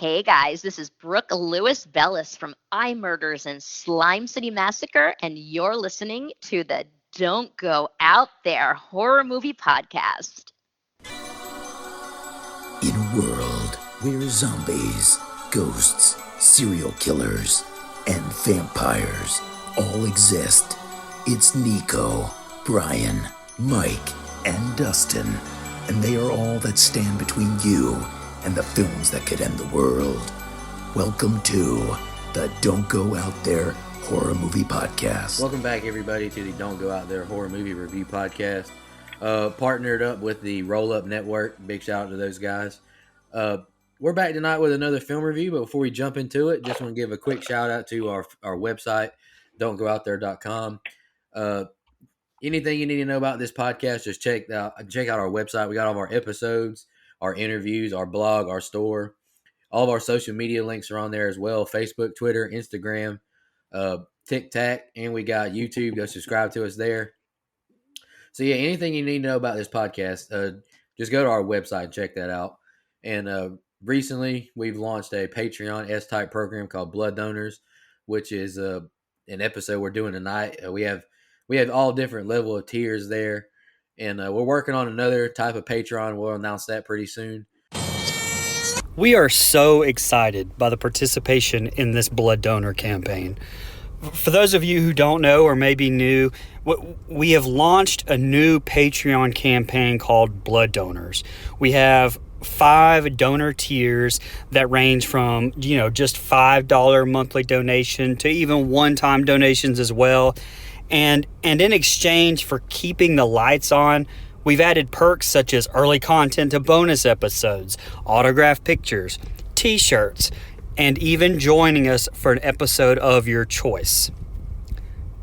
Hey guys, this is Brooke Lewis Bellis from I Murders and Slime City Massacre, and you're listening to the Don't Go Out There horror movie podcast. In a world where zombies, ghosts, serial killers, and vampires all exist, it's Nico, Brian, Mike, and Dustin, and they are all that stand between you and the films that could end the world. Welcome to the Don't Go Out There Horror Movie Podcast. Welcome back, everybody, to the Don't Go Out There Horror Movie Review Podcast. Partnered up with the Roll Up Network. Big shout out to those guys. We're back tonight with another film review, but before we jump into it, just want to give a quick shout out to our website, don'tgoouthere.com. Anything you need to know about this podcast, just check out our website. We got all of our episodes, our interviews, our blog, our store. All of our social media links are on there as well. Facebook, Twitter, Instagram, TikTok, and we got YouTube. Go subscribe to us there. So yeah, anything you need to know about this podcast, just go to our website and check that out. And recently, we've launched a Patreon S-type program called Blood Donors, which is an episode we're doing tonight. We have all different level of tiers there, and we're working on another type of Patreon. We'll announce that pretty soon. We are so excited by the participation in this blood donor campaign. For those of you who don't know or may be new, we have launched a new Patreon campaign called Blood Donors. We have 5 donor tiers that range from, just $5 monthly donation to even one-time donations as well. And in exchange for keeping the lights on, we've added perks such as early content to bonus episodes, autographed pictures, t-shirts, and even joining us for an episode of your choice.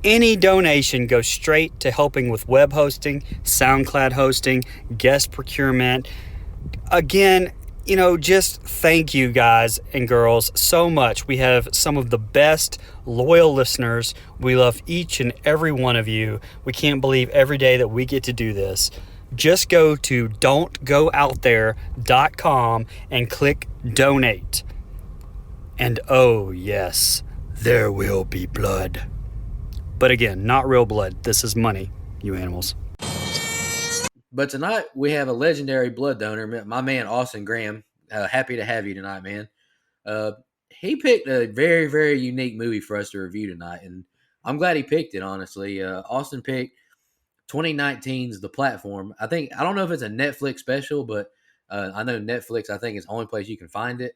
Any donation goes straight to helping with web hosting, SoundCloud hosting, guest procurement. Again, just thank you guys and girls so much. We have some of the best loyal listeners. We love each and every one of you. We can't believe every day that we get to do this. Just go to don'tgoouthere.com and click donate. And oh yes, there will be blood. But again, not real blood. This is money, you animals. But tonight, we have a legendary blood donor, my man, Austin Graham. Happy to have you tonight, man. He picked a very, very unique movie for us to review tonight, and I'm glad he picked it, honestly. Austin picked 2019's The Platform. I don't know if it's a Netflix special, but I know Netflix, I think, is the only place you can find it.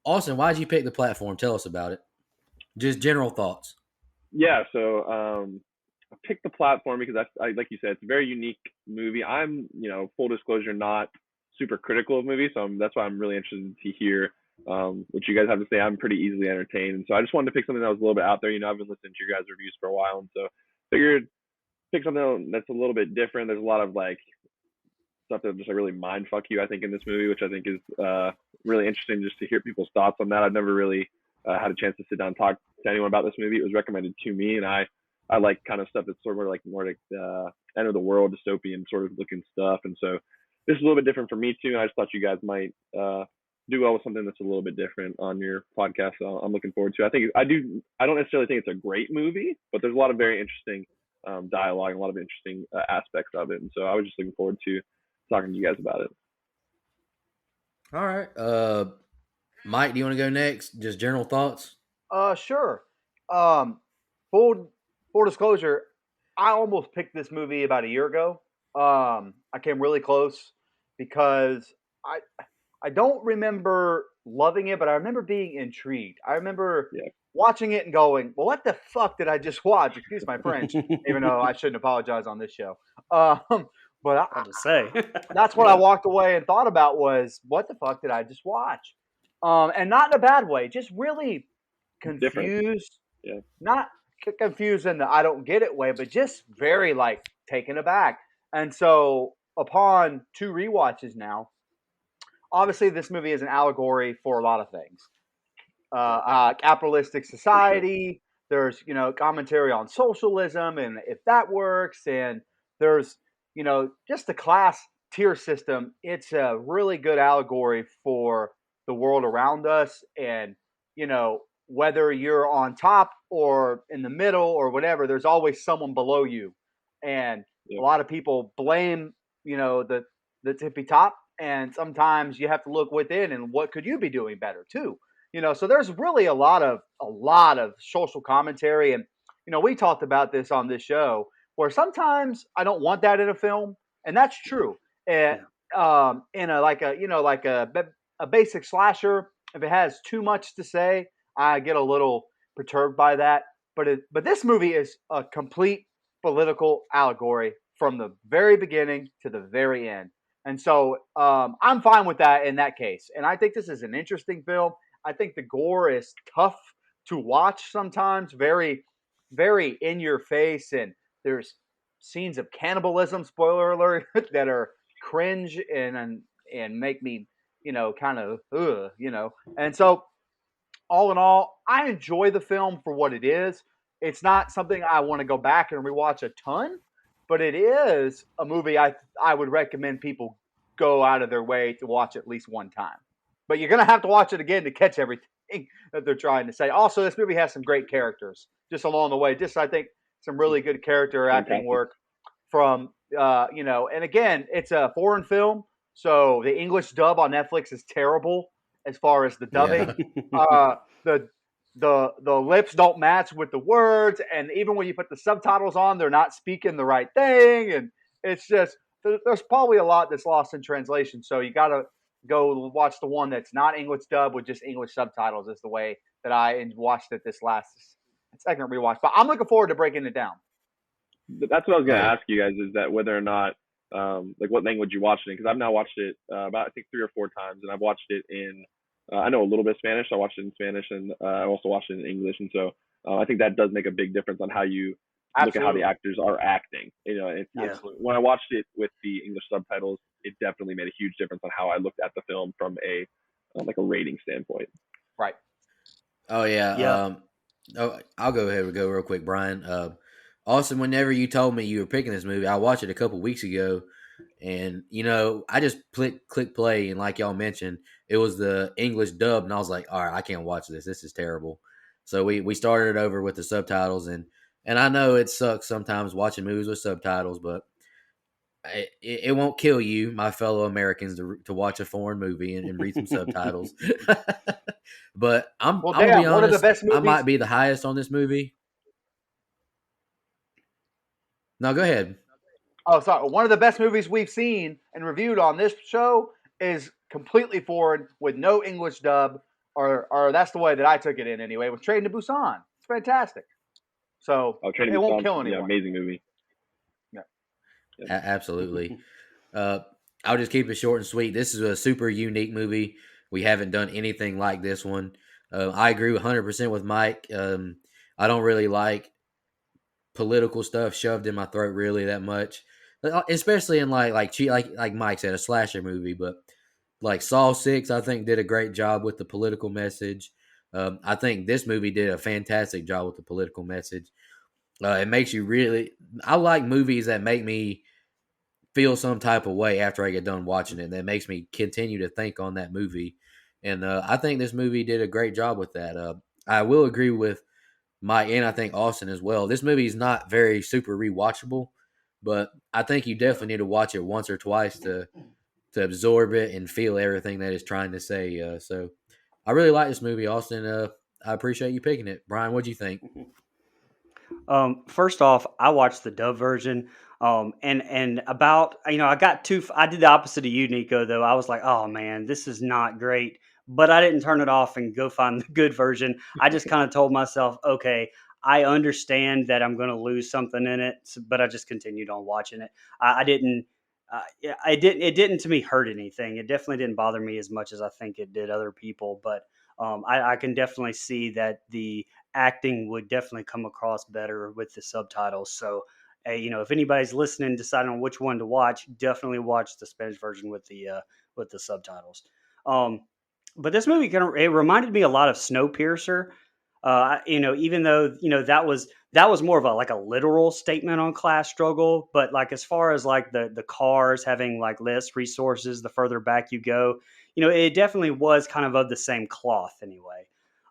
Austin, why did you pick The Platform? Tell us about it. Just general thoughts. Yeah, so I picked The Platform because I like you said, it's a very unique movie. I'm, full disclosure, not super critical of movies, so that's why I'm really interested to hear what you guys have to say. I'm pretty easily entertained, and so I just wanted to pick something that was a little bit out there. I've been listening to your guys' reviews for a while, and so figured pick something that's a little bit different. There's a lot of stuff that just really mind fuck you, I think, in this movie, which I think is really interesting just to hear people's thoughts on that. I've never really had a chance to sit down and talk to anyone about this movie. It was recommended to me, and I like kind of stuff that's sort of more like end of the world, dystopian sort of looking stuff. And so this is a little bit different for me too. And I just thought you guys might do well with something that's a little bit different on your podcast. So I'm looking forward to it. I don't necessarily think it's a great movie, but there's a lot of very interesting dialogue and a lot of interesting aspects of it. And so I was just looking forward to talking to you guys about it. All right. Mike, do you want to go next? Just general thoughts? Sure. Full disclosure, I almost picked this movie about a year ago. I came really close because I don't remember loving it, but I remember being intrigued. I remember watching it and going, well, what the fuck did I just watch? Excuse my French, even though I shouldn't apologize on this show. But I'll just say that's what I walked away and thought about was, what the fuck did I just watch? And not in a bad way, just really confused. Yeah. Not confused in the I don't get it way, but just very taken aback. And so upon 2 rewatches now, obviously this movie is an allegory for a lot of things. Capitalistic society, there's, commentary on socialism and if that works, and there's, just the class tier system. It's a really good allegory for the world around us, and whether you're on top or in the middle or whatever, there's always someone below you, and a Yep. lot of people blame the tippy top, and sometimes you have to look within and what could you be doing better too. So there's really a lot of social commentary, and we talked about this on this show where sometimes I don't want that in a film, and that's true. And in a basic slasher, if it has too much to say, I get a little perturbed by that. But this movie is a complete political allegory from the very beginning to the very end. And so I'm fine with that in that case. And I think this is an interesting film. I think the gore is tough to watch sometimes, very, very in your face. And there's scenes of cannibalism, spoiler alert, that are cringe and make me, kind of, And so all in all, I enjoy the film for what it is. It's not something I want to go back and rewatch a ton, but it is a movie I would recommend people go out of their way to watch at least one time. But you're going to have to watch it again to catch everything that they're trying to say. Also, this movie has some great characters just along the way. Just, I think, some really good character acting work from, and again, it's a foreign film. So the English dub on Netflix is terrible as far as the dubbing. Yeah. The lips don't match with the words, and even when you put the subtitles on, they're not speaking the right thing, and it's just there's probably a lot that's lost in translation. So you got to go watch the one that's not English dub with just English subtitles. Is the way that I watched it this last second rewatch. But I'm looking forward to breaking it down. That's what I was going to ask you guys, is that whether or not like what language you watched it in, because I've now watched it about I think 3 or 4 times, and I've watched it in I know a little bit of Spanish. I watched it in Spanish, and I also watched it in English, and so I think that does make a big difference on how you look at how the actors are acting. When I watched it with the English subtitles, it definitely made a huge difference on how I looked at the film from a like a rating standpoint. Right. Oh yeah. I'll go ahead and go real quick, Brian. Austin, whenever you told me you were picking this movie, I watched it a couple weeks ago, and I just click play, and like y'all mentioned, it was the English dub, and I was like, all right, I can't watch this. This is terrible. So we started it over with the subtitles, and I know it sucks sometimes watching movies with subtitles, but it won't kill you, my fellow Americans, to watch a foreign movie and read some subtitles. But I'm gonna be honest, one of the best movies. I might be the highest on this movie. No, go ahead. Oh, sorry. One of the best movies we've seen and reviewed on this show is completely foreign with no English dub, or that's the way that I took it in anyway. It was Train to Busan. It's fantastic. So it won't kill anyone. Yeah, amazing movie. Yeah. Absolutely. I'll just keep it short and sweet. This is a super unique movie. We haven't done anything like this one. I agree 100% with Mike. I don't really like political stuff shoved in my throat really that much, especially in like Mike said, a slasher movie. But like Saw 6, I think did a great job with the political message. I think this movie did a fantastic job with the political message. It makes you really. I like movies that make me feel some type of way after I get done watching it. That makes me continue to think on that movie, and I think this movie did a great job with that. I will agree with Mike, and I think Austin as well. This movie is not very super rewatchable, but I think you definitely need to watch it once or twice to absorb it and feel everything that it's trying to say. So I really like this movie, Austin. I appreciate you picking it. Brian, what'd you think? First off, I watched the dub version. And about, I did the opposite of you, Nico, though. I was like, oh man, this is not great. But I didn't turn it off and go find the good version. I just kind of told myself, okay, I understand that I'm going to lose something in it, but I just continued on watching it. It didn't to me hurt anything. It definitely didn't bother me as much as I think it did other people. But I can definitely see that the acting would definitely come across better with the subtitles. So, if anybody's listening, deciding on which one to watch, definitely watch the Spanish version with the subtitles. But this movie it reminded me a lot of Snowpiercer. Even though that was more of a literal statement on class struggle, but like as far as like the cars having like less resources the further back you go, it definitely was kind of the same cloth anyway.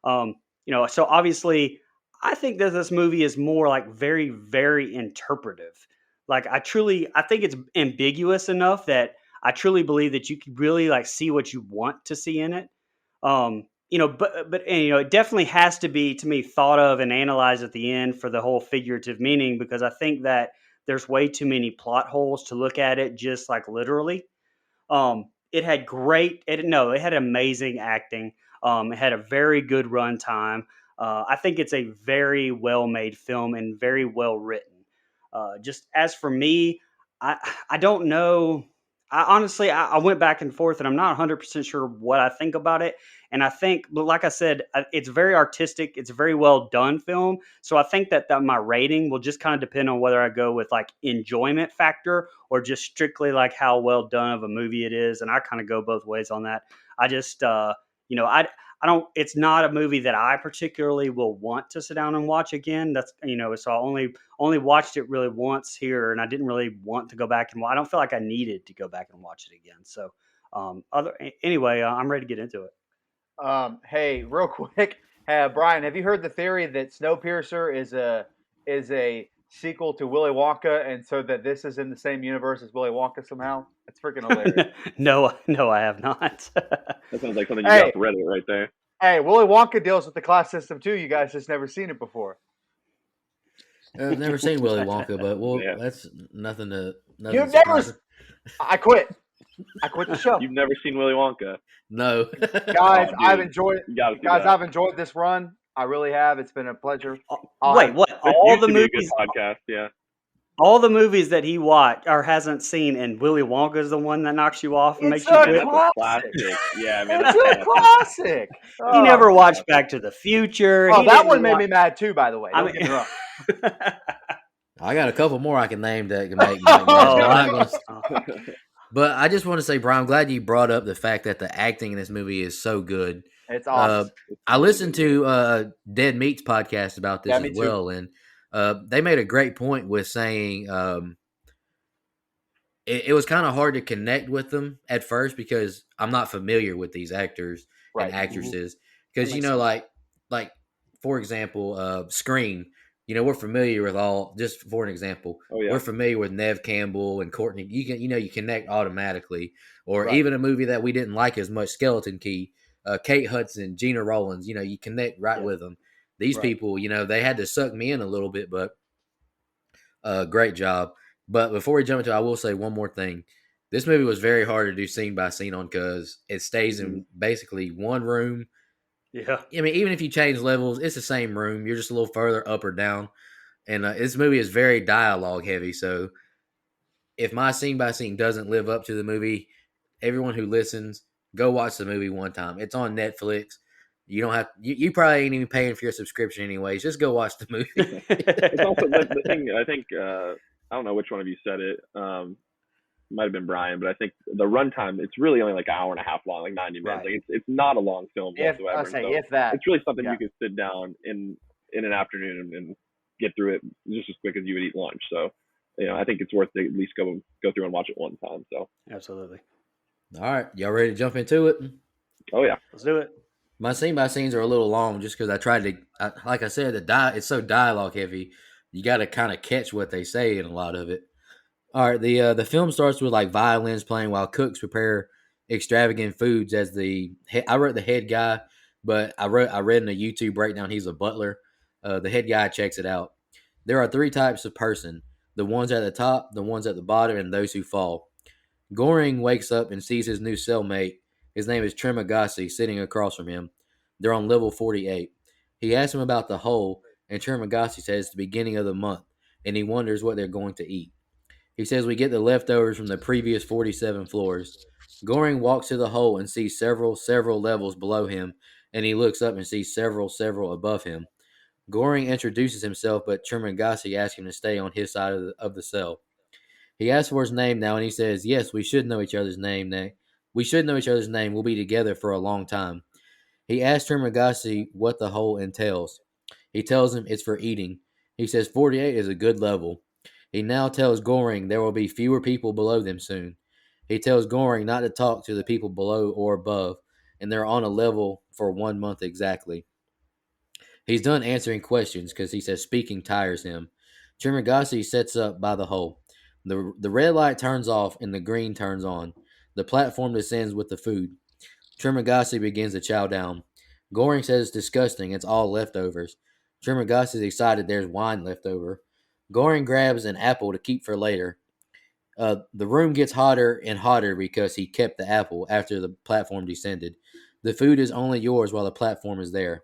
So obviously, I think that this movie is more like very, very interpretive. Like I think it's ambiguous enough that I truly believe that you could really like see what you want to see in it. But it definitely has to be to me thought of and analyzed at the end for the whole figurative meaning, because I think that there's way too many plot holes to look at it just like literally. It had it had amazing acting. It had a very good runtime. I think it's a very well made film and very well written. Just as for me, I don't know. I went back and forth, and I'm not 100% sure what I think about it. And I think, but like I said, it's very artistic. It's a very well done film. So I think that my rating will just kind of depend on whether I go with like enjoyment factor or just strictly like how well done of a movie it is. And I kind of go both ways on that. I just, I don't. It's not a movie that I particularly will want to sit down and watch again. That's so I only watched it really once here, and I didn't really want to go back and. I don't feel like I needed to go back and watch it again. So, anyway, I'm ready to get into it. Hey, real quick, Brian, have you heard the theory that Snowpiercer is a sequel to Willy Wonka, and so that this is in the same universe as Willy Wonka somehow? It's freaking hilarious. No, I have not. That sounds like something you got off Reddit right there. Hey, Willy Wonka deals with the class system too. You guys just never seen it before. I've never seen Willy Wonka, but that's nothing to. You've never. I quit. I quit the show. You've never seen Willy Wonka? No. Guys, I've enjoyed. Guys, I've enjoyed this run. I really have. It's been a pleasure. Wait, what? All the movies? Podcast, yeah. All the movies that he watched or hasn't seen, and Willy Wonka is the one that knocks you off and makes you quit. Classic. Yeah, man. It's a classic. He never watched Back to the Future. Oh, that one made me mad too. By the way, I mean, get me wrong. I got a couple more I can name that can make me mad. But I just want to say, Brian, I'm glad you brought up the fact that the acting in this movie is so good. It's awesome. I listened to Dead Meat's podcast about this as well, and they made a great point with saying it was kind of hard to connect with them at first because I'm not familiar with these actors and actresses. Because like for example, Scream. We're familiar with all. Just for an example, we're familiar with Neve Campbell and Courtney. You connect automatically. Or even a movie that we didn't like as much, Skeleton Key, Kate Hudson, Gina Rollins. You connect with them. These people, they had to suck me in a little bit, but great job. But before we jump into it, I will say one more thing. This movie was very hard to do scene by scene on because it stays in basically one room. Yeah. I mean, even if you change levels, it's the same room. You're just a little further up or down. And this movie is very dialogue heavy. So if my scene by scene doesn't live up to the movie, everyone who listens, go watch the movie one time. It's on Netflix. You don't have you probably ain't even paying for your subscription anyways. Just go watch the movie. It's also the thing. I think I don't know which one of you said it. Might have been Brian, but I think the runtime, it's really only like an hour and a half long, like 90 minutes. Like it's not a long film whatsoever. It's really something you could sit down in an afternoon and get through it just as quick as you would eat lunch. So, I think it's worth to at least go through and watch it one time. So absolutely. All right, y'all ready to jump into it? Oh yeah, let's do it. My scene by scenes are a little long just because I tried to, like I said, it's so dialogue heavy. You got to kind of catch what they say in a lot of it. All right, the film starts with like violins playing while cooks prepare extravagant foods. I wrote the head guy, but I read in a YouTube breakdown he's a butler. The head guy checks it out. There are 3 types of person: the ones at the top, the ones at the bottom, and those who fall. Goring wakes up and sees his new cellmate. His name is Tremagasi, sitting across from him. They're on level 48. He asks him about the hole, and Tremagasi says it's the beginning of the month, and he wonders what they're going to eat. He says we get the leftovers from the previous 47 floors. Goring walks to the hole and sees several levels below him, and he looks up and sees several above him. Goring introduces himself, but Tremagasi asks him to stay on his side of the cell. He asks for his name now, and he says, yes, we should know each other's name. We should know each other's name. We'll be together for a long time. He asks Tremagasi what the hole entails. He tells him it's for eating. He says 48 is a good level. He now tells Goring there will be fewer people below them soon. He tells Goring not to talk to the people below or above, and they're on a level for 1 month exactly. He's done answering questions because he says speaking tires him. Trimagasi sets up by the hole. The red light turns off and the green turns on. The platform descends with the food. Trimagasi begins to chow down. Goring says it's disgusting, it's all leftovers. Trimagasi is excited there's wine left over. Goring grabs an apple to keep for later. The room gets hotter and hotter because he kept the apple after the platform descended. The food is only yours while the platform is there.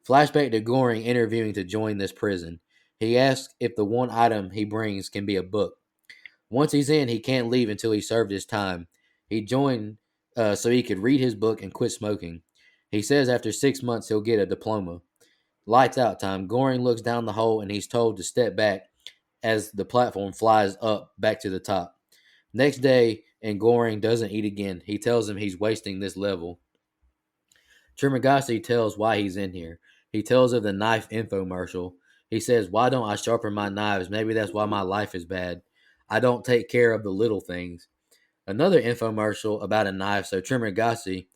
Flashback to Goring interviewing to join this prison. He asks if the one item he brings can be a book. Once he's in, he can't leave until he served his time. He joined so he could read his book and quit smoking. He says after 6 months he'll get a diploma. Lights out time. Goring looks down the hole and he's told to step back as the platform flies up back to the top. Next day, and Goring doesn't eat again. He tells him he's wasting this level. Trimagasi tells why he's in here. He tells of the knife infomercial. He says, "Why don't I sharpen my knives? Maybe that's why my life is bad. I don't take care of the little things." Another infomercial about a knife, so Trimagasi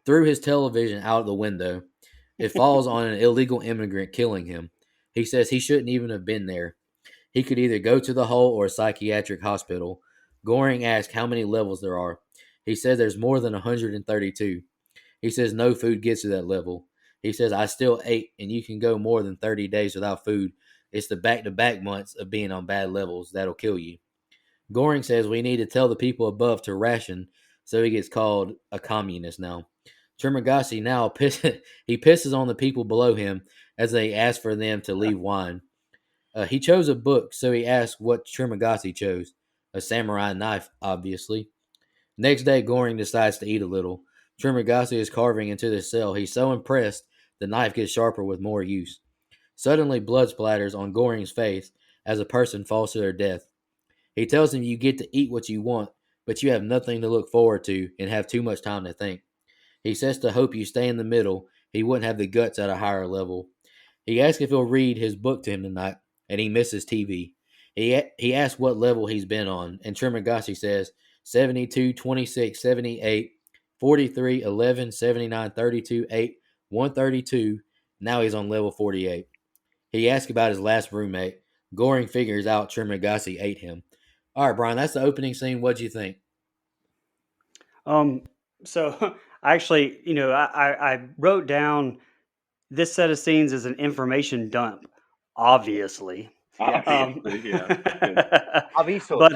threw his television out the window. It falls on an illegal immigrant, killing him. He says he shouldn't even have been there. He could either go to the hole or a psychiatric hospital. Goring asks how many levels there are. He says there's more than 132. He says no food gets to that level. He says, I still ate, and you can go more than 30 days without food. It's the back-to-back months of being on bad levels that'll kill you. Goring says we need to tell the people above to ration, so he gets called a communist now. Trimagasi now pisses on the people below him as they ask for them to leave wine. He chose a book, so he asks what Trimagasi chose. A samurai knife, obviously. Next day, Goring decides to eat a little. Trimagasi is carving into the cell. He's so impressed, the knife gets sharper with more use. Suddenly, blood splatters on Goring's face as a person falls to their death. He tells him you get to eat what you want, but you have nothing to look forward to and have too much time to think. He says to hope you stay in the middle. He wouldn't have the guts at a higher level. He asks if he'll read his book to him tonight, and he misses TV. He asks what level he's been on, and Trimagasi says 72, 26, 78, 43, 11, 79, 32, 8, 132. Now he's on level 48. He asks about his last roommate. Goring figures out Trimagasi ate him. All right, Brian, that's the opening scene. What'd you think? So actually, I wrote down this set of scenes as an information dump, obviously. Obviously.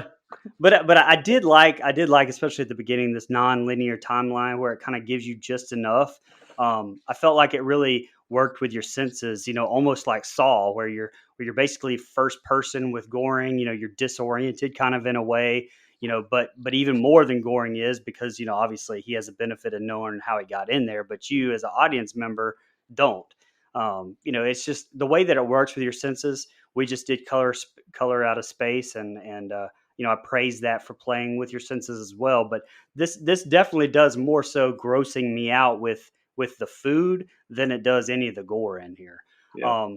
But I did like especially at the beginning this non-linear timeline where it kind of gives you just enough. I felt like it really worked with your senses, almost like Saw, where you're basically first person with Goring. You're disoriented kind of in a way. But even more than Goring is, because obviously he has a benefit of knowing how he got in there, but you as an audience member don't. It's just the way that it works with your senses. We just did color out of space, and I praise that for playing with your senses as well. But this definitely does more so grossing me out with the food than it does any of the gore in here. Yeah.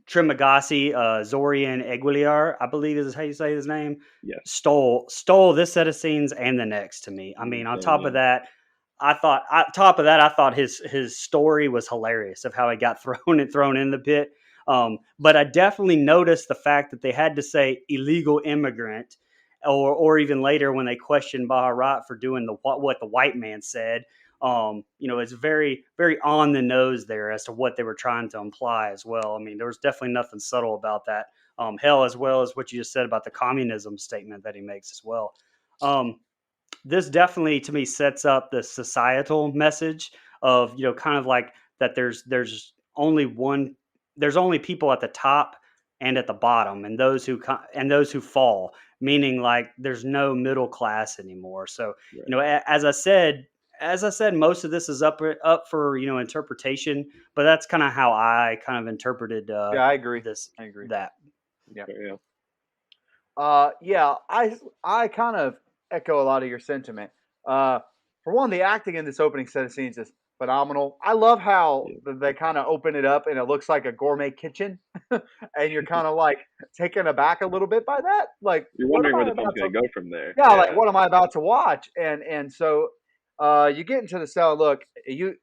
Trimagasi, Zorian Eguiliar, I believe is how you say his name. Yes. Stole this set of scenes and the next to me. I mean, on top of that, I thought his story was hilarious of how he got thrown in the pit. But I definitely noticed the fact that they had to say illegal immigrant, or even later when they questioned Baharat for doing what the white man said. It's very, very on the nose there as to what they were trying to imply as well. I mean, there was definitely nothing subtle about that. As well as what you just said about the communism statement that he makes as well. This definitely to me sets up the societal message of, kind of like that there's only people at the top and at the bottom, and those who fall, meaning like there's no middle class anymore. So, Right. as I said, most of this is up for interpretation, but that's kind of how I kind of interpreted. Yeah, I agree. I agree that. Yeah. Yeah. I kind of echo a lot of your sentiment. For one, the acting in this opening set of scenes is phenomenal. I love how they kind of open it up and it looks like a gourmet kitchen, and you're kind of like taken aback a little bit by that. Like, You're what am wondering where I the film's about to? gonna go from there. Yeah, like what am I about to watch? And so you get into the cell. Look, you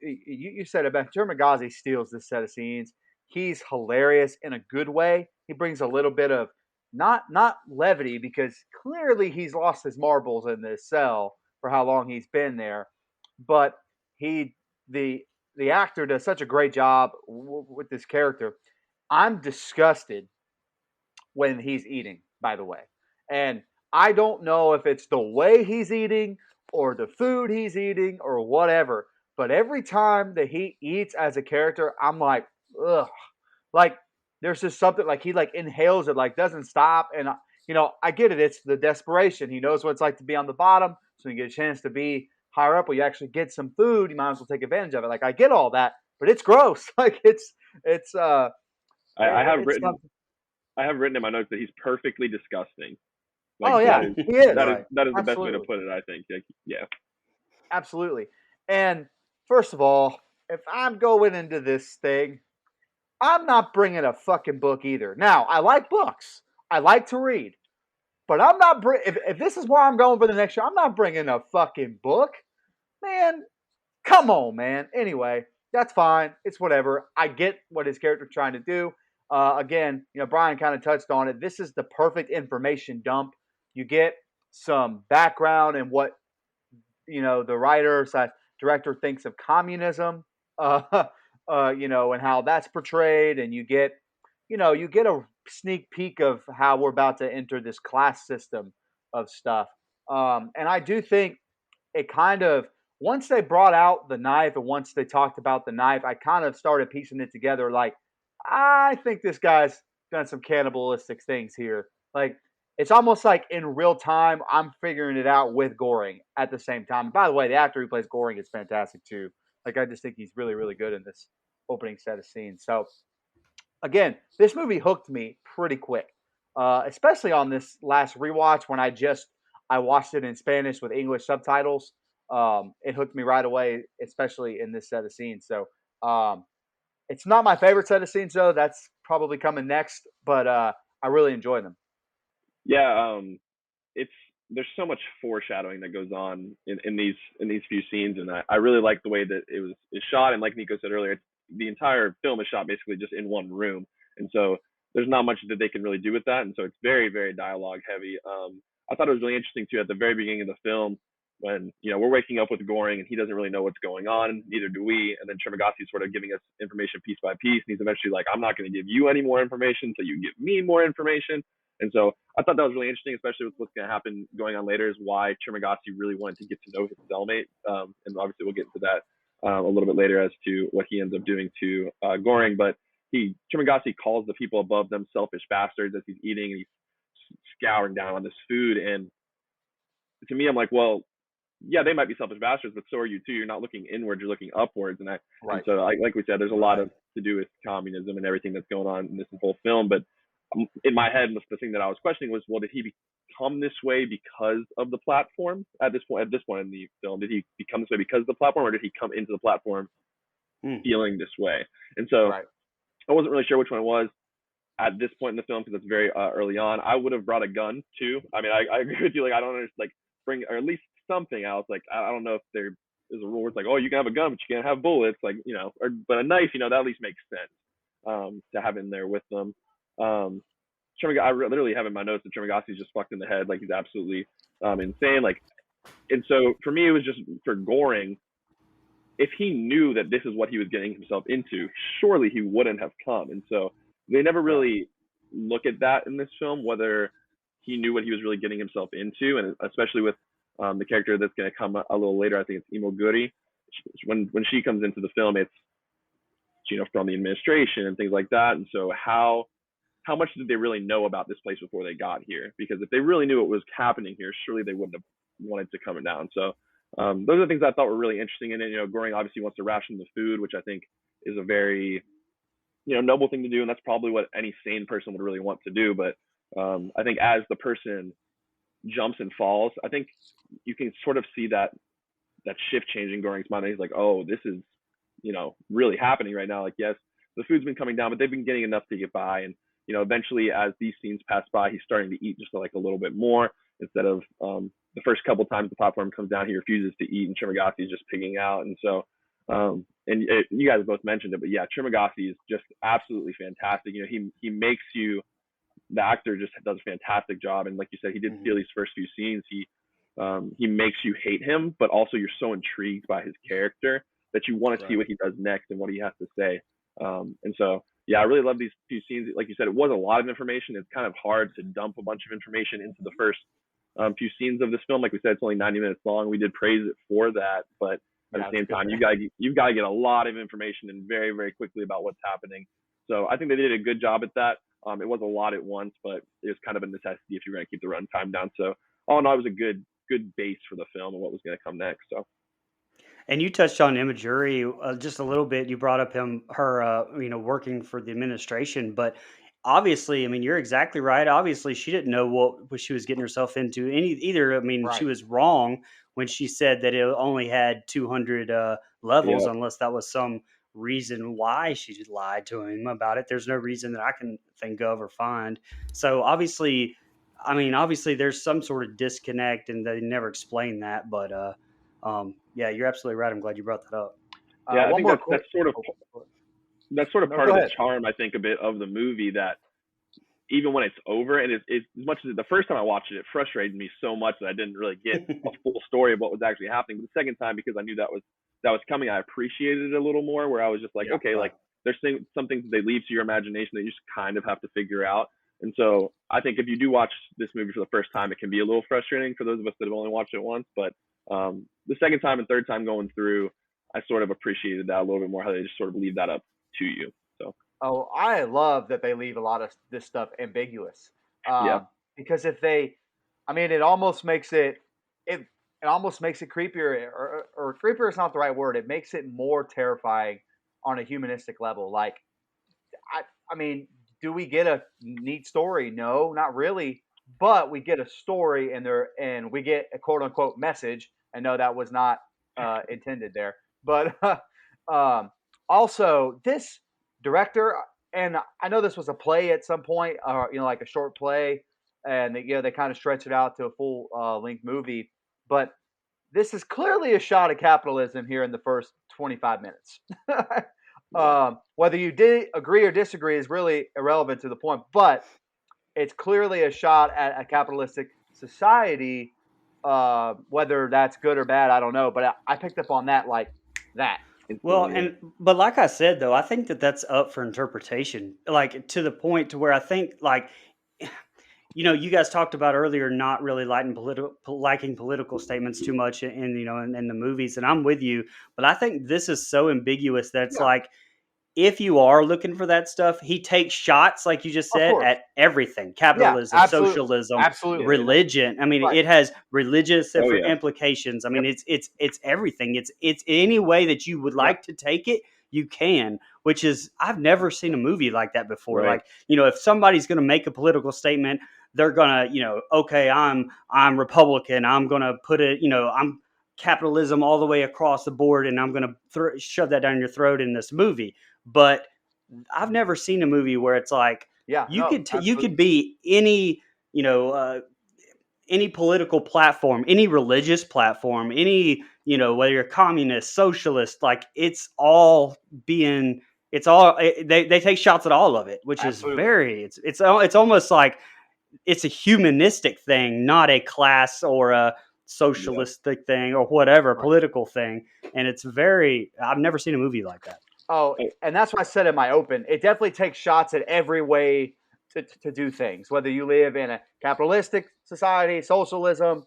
said it best. Termagazi steals this set of scenes. He's hilarious in a good way. He brings a little bit of not levity because clearly he's lost his marbles in this cell for how long he's been there, but he the the actor does such a great job with this character. I'm disgusted when he's eating, by the way. And I don't know if it's the way he's eating or the food he's eating or whatever, but every time that he eats as a character, I'm like, ugh. Like there's just something like he like inhales it, like doesn't stop. And I get it. It's the desperation. He knows what it's like to be on the bottom, so you get a chance to be higher up where you actually get some food. You might as well take advantage of it. Like I get all that, but it's gross. Like it's I have it's written something. I have written in my notes that he's perfectly disgusting. Oh Like yeah, that is he is. that is Right. that is the best way to Absolutely. put it. I think. Like, yeah. Absolutely. And first of all, if I'm going into this thing, I'm not bringing a fucking book either. Now, I like books. I like to read. But I'm not if this is where I'm going for the next year, I'm not bringing a fucking book. Man, come on, man. Anyway, that's fine. It's whatever. I get what his character's trying to do. Again, Brian kind of touched on it. This is the perfect information dump. You get some background and what the writer slash director thinks of communism, and how that's portrayed, and you get a sneak peek of how we're about to enter this class system of stuff. And I do think it kind of once they brought out the knife and once they talked about the knife, I kind of started piecing it together. Like, I think this guy's done some cannibalistic things here. Like, it's almost like in real time, I'm figuring it out with Goring at the same time. And by the way, the actor who plays Goring is fantastic too. Like, I just think he's really, really good in this opening set of scenes. So, again, this movie hooked me pretty quick, especially on this last rewatch when I watched it in Spanish with English subtitles. It hooked me right away, especially in this set of scenes. So it's not my favorite set of scenes though. That's probably coming next, but I really enjoy them. Yeah. It's there's so much foreshadowing that goes on in these few scenes, and I really like the way that is shot. And like Nico said earlier, the entire film is shot basically just in one room, and so there's not much that they can really do with that, and so it's very very dialogue heavy. I thought it was really interesting too at the very beginning of the film when we're waking up with Goring and he doesn't really know what's going on, neither do we, and then Trimagasi's sort of giving us information piece by piece, and he's eventually like, I'm not going to give you any more information, so you give me more information. And so I thought that was really interesting, especially with what's going to happen going on later, is why Trimagasi really wanted to get to know his cellmate. And obviously we'll get into that a little bit later as to what he ends up doing to Goring. But Trimagasi calls the people above them selfish bastards as he's eating and he's scouring down on this food. And to me, I'm like, well, yeah, they might be selfish bastards, but so are you too. You're not looking inward, you're looking upwards. And so like we said, there's a lot of to do with communism and everything that's going on in this whole film. But in my head, the thing that I was questioning was, well, did he become this way because of the platform at this point in the film? Did he become this way because of the platform, or did he come into the platform feeling this way? And so I wasn't really sure which one it was at this point in the film because it's very early on. I would have brought a gun too. I mean, I agree with you. Like, I don't understand, like, bring or at least something else. Like, I don't know if there is a rule where it's like, oh, you can have a gun, but you can't have bullets. Like, but a knife, that at least makes sense to have in there with them. I literally have in my notes that Trimagasi's just fucked in the head. Like, he's absolutely insane. Like, and so for me, it was just for Goring. If he knew that this is what he was getting himself into, surely he wouldn't have come. And so they never really look at that in this film, whether he knew what he was really getting himself into, and especially with the character that's going to come a little later. I think it's Imoguri. When she comes into the film, it's from the administration and things like that. And so how much did they really know about this place before they got here? Because if they really knew what was happening here, surely they wouldn't have wanted to come down. So those are the things I thought were really interesting in it. Goring obviously wants to ration the food, which I think is a very noble thing to do, and that's probably what any sane person would really want to do. But I think as the person jumps and falls, I think you can sort of see that shift change in Goring's mind. He's like, oh, this is really happening right now. Like, yes, the food's been coming down, but they've been getting enough to get by. And, eventually as these scenes pass by, he's starting to eat just like a little bit more instead of the first couple times the platform comes down, he refuses to eat, and Trimagasi is just pigging out. And so, you guys both mentioned it, but yeah, Trimagasi is just absolutely fantastic. He makes you, the actor just does a fantastic job. And like you said, he did feel these first few scenes. He makes you hate him, but also you're so intrigued by his character that you want to see what he does next and what he has to say. And so, yeah, I really love these few scenes. Like you said, it was a lot of information. It's kind of hard to dump a bunch of information into the first few scenes of this film. Like we said, it's only 90 minutes long. We did praise it for that, but at the same time, you've got to get a lot of information and very, very quickly about what's happening. So I think they did a good job at that. It was a lot at once, but it was kind of a necessity if you're going to keep the runtime down. So all in all, it was a good base for the film and what was going to come next. So. And you touched on Imajuri just a little bit. You brought up her working for the administration, but obviously, I mean, you're exactly right. Obviously, she didn't know what she was getting herself into either. I mean, She was wrong when she said that it only had 200 levels, unless that was some reason why she lied to him about it. There's no reason that I can think of or find. So obviously, there's some sort of disconnect, and they never explain that. But yeah, you're absolutely right. I'm glad you brought that up. Yeah, I think that's sort of part of the charm, I think, a bit of the movie, that even when it's over, and it's as much as the first time I watched it, it frustrated me so much that I didn't really get a full story of what was actually happening. But the second time, because I knew that was coming, I appreciated it a little more, where I was just like, okay, like there's some things that they leave to your imagination that you just kind of have to figure out. And so I think if you do watch this movie for the first time, it can be a little frustrating for those of us that have only watched it once. But the second time and third time going through, I sort of appreciated that a little bit more, how they just sort of leave that up to you. So. Oh, I love that they leave a lot of this stuff ambiguous. Because if it almost makes it creepier, or creepier is not the right word. It makes it more terrifying on a humanistic level. Like, do we get a neat story? No, not really. But we get a story, and we get a quote unquote message. I know that was not intended there, but also this director, and I know this was a play at some point, like a short play, and they kind of stretch it out to a full length movie. But this is clearly a shot at capitalism here in the first 25 minutes. Whether you did agree or disagree is really irrelevant to the point, but it's clearly a shot at a capitalistic society. Whether that's good or bad, I don't know, but I picked up on that like that. Well, but like I said, though, I think that's up for interpretation, like to the point to where I think, like, you guys talked about earlier, not really liking political statements too much in the movies, and I'm with you, but I think this is so ambiguous that it's like, if you are looking for that stuff, he takes shots, like you just said, at everything: capitalism, socialism, religion. I mean, it has religious implications. I mean, it's everything. It's any way that you would like to take it, you can. Which is, I've never seen a movie like that before. Right. Like, if somebody's going to make a political statement, they're gonna, okay, I'm Republican. I'm gonna put it, I'm capitalism all the way across the board, and I'm gonna shove that down your throat in this movie. But I've never seen a movie where it's like, you could be any, any political platform, any religious platform, any, whether you're communist, socialist, like they take shots at all of it, which is it's almost like it's a humanistic thing, not a class or a socialistic thing or whatever, political thing. And I've never seen a movie like that. Oh, and that's what I said in my open. It definitely takes shots at every way to do things, whether you live in a capitalistic society, socialism,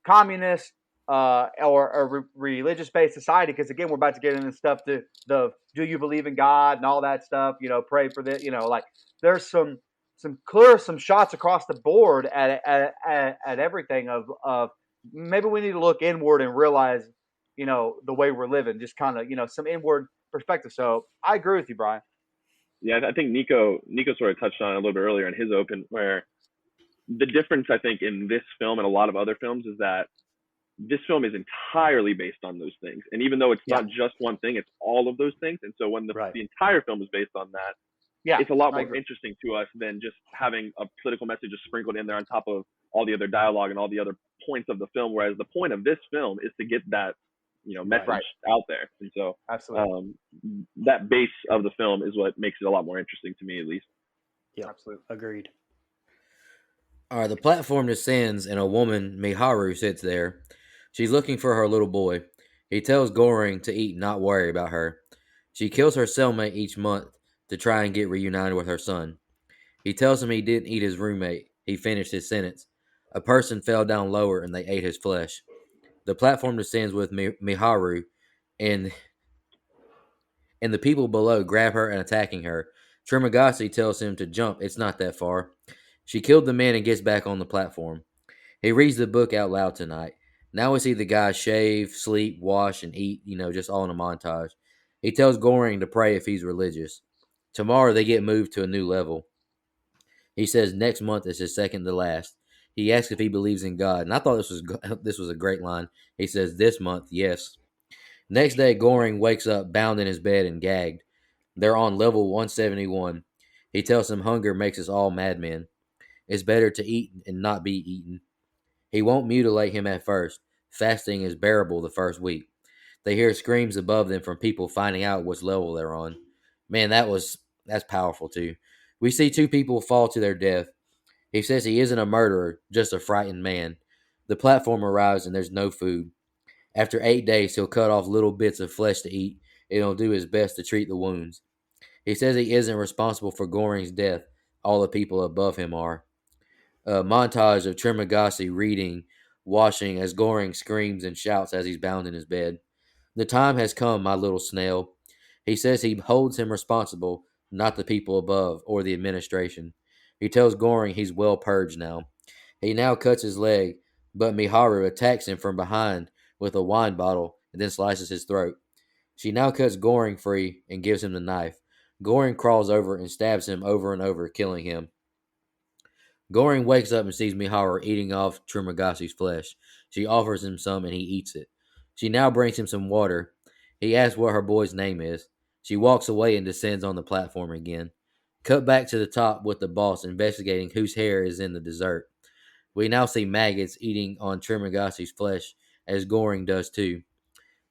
communist, or a religious-based society. Because again, we're about to get into stuff, do you believe in God and all that stuff, pray for this, like there's some shots across the board at everything of maybe we need to look inward and realize, the way we're living, just kind of, some inward perspective. So I agree with you, Brian. Yeah, I think Nico sort of touched on it a little bit earlier in his open, where the difference, I think, in this film and a lot of other films is that this film is entirely based on those things. And even though it's not just one thing, it's all of those things. And so when the entire film is based on that, it's a lot more interesting to us than just having a political message just sprinkled in there on top of all the other dialogue and all the other points of the film. Whereas the point of this film is to get that, message out there. And so that base of the film is what makes it a lot more interesting to me, at least. Yeah, absolutely. Agreed. All right, the platform descends and a woman, Miharu, sits there. She's looking for her little boy. He tells Goring to eat and not worry about her. She kills her cellmate each month to try and get reunited with her son. He tells him he didn't eat his roommate. He finished his sentence. A person fell down lower and they ate his flesh. The platform descends with Miharu, and the people below grab her and attacking her. Trimagasi tells him to jump. It's not that far. She killed the man and gets back on the platform. He reads the book out loud tonight. Now we see the guy shave, sleep, wash, and eat, just all in a montage. He tells Goring to pray if he's religious. Tomorrow they get moved to a new level. He says next month is his second to last. He asks if he believes in God, and I thought this was a great line. He says this month, yes. Next day, Goring wakes up bound in his bed and gagged. They're on level 171. He tells him hunger makes us all madmen. It's better to eat and not be eaten. He won't mutilate him at first. Fasting is bearable the first week. They hear screams above them from people finding out which level they're on. Man, that's powerful too. We see two people fall to their death. He says he isn't a murderer, just a frightened man. The platform arrives and there's no food. After 8 days, he'll cut off little bits of flesh to eat, and he'll do his best to treat the wounds. He says he isn't responsible for Goring's death. All the people above him are. A montage of Trimagasi reading, washing, as Goring screams and shouts as he's bound in his bed. The time has come, my little snail. He says he holds him responsible, not the people above or the administration. He tells Goring he's well purged now. He now cuts his leg, but Miharu attacks him from behind with a wine bottle and then slices his throat. She now cuts Goring free and gives him the knife. Goring crawls over and stabs him over and over, killing him. Goring wakes up and sees Miharu eating off Trimagasi's flesh. She offers him some and he eats it. She now brings him some water. He asks what her boy's name is. She walks away and descends on the platform again. Cut back to the top with the boss investigating whose hair is in the dessert. We now see maggots eating on Trimagasi's flesh, as Goring does too.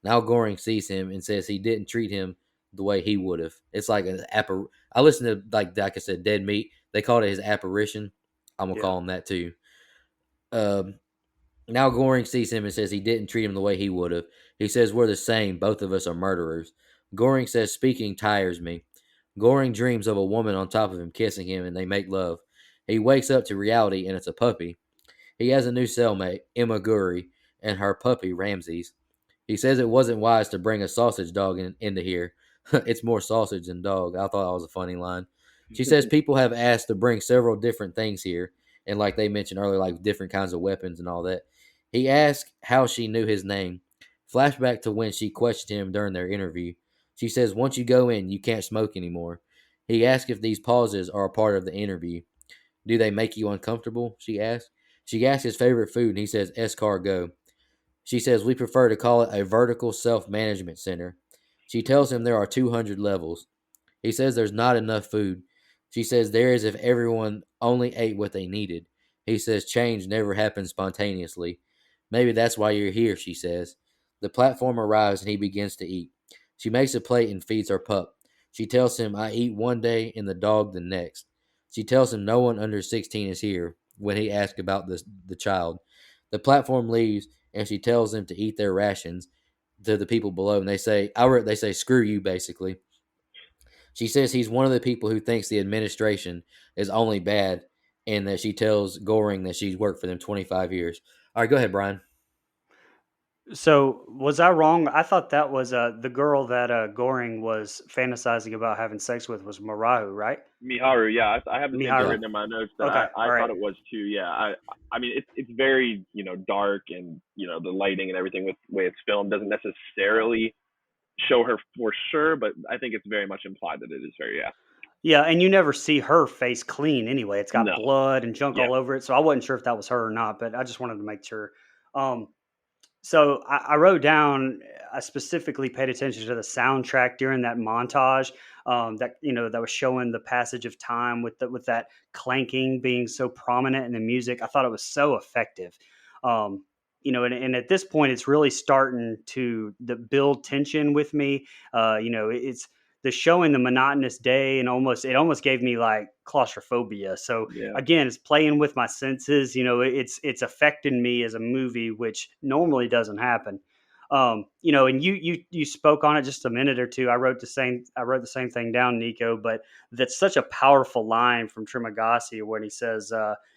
Now Goring sees him and says he didn't treat him the way he would have. It's like I listened to, like I said, Dead Meat. They called it his apparition. I'm going to call him that too. Now Goring sees him and says he didn't treat him the way he would have. He says we're the same. Both of us are murderers. Goring says speaking tires me. Goring dreams of a woman on top of him kissing him and they make love. He wakes up to reality and it's a puppy. He has a new cellmate, Imaguri, and her puppy, Ramses. He says it wasn't wise to bring a sausage dog into here. It's more sausage than dog. I thought that was a funny line. She says people have asked to bring several different things here, and like they mentioned earlier, like different kinds of weapons and all that. He asked how she knew his name. Flashback to when she questioned him during their interview. She says, once you go in, you can't smoke anymore. He asked if these pauses are a part of the interview. Do they make you uncomfortable? She asked. She asked his favorite food, and he says, escargot. She says, we prefer to call it a vertical self-management center. She tells him there are 200 levels. He says there's not enough food. She says there is if everyone only ate what they needed. He says change never happens spontaneously. Maybe that's why you're here, she says. The platform arrives and he begins to eat. She makes a plate and feeds her pup. She tells him, I eat one day and the dog the next. She tells him no one under 16 is here when he asks about the child. The platform leaves and she tells them to eat their rations to the people below. And they say, screw you, basically. She says he's one of the people who thinks the administration is only bad and that she tells Goring that she's worked for them 25 years. All right, go ahead, Brian. So was I wrong? I thought that was the girl that Goring was fantasizing about having sex with was Miharu, right? Miharu, yeah. I have the same thing written in my notes that Okay, I thought it was too. Yeah, I mean it's very dark and the lighting and everything with the way it's filmed doesn't necessarily show her for sure, but I think it's very much implied that it is her. Yeah. Yeah, and you never see her face clean anyway. It's got No. blood and junk all over it, so I wasn't sure if that was her or not, but I just wanted to make sure. So I wrote down. I specifically paid attention to the soundtrack during that montage. That was showing the passage of time with that clanking being so prominent in the music. I thought it was so effective. And at this point, it's really starting to build tension with me. It's the showing the monotonous day, and it almost gave me like claustrophobia. So Yeah. again, it's playing with my senses. It's affecting me as a movie, which normally doesn't happen. And you spoke on it just a minute or two. I wrote the same thing down, Nico. But that's such a powerful line from Trimagasi when he says,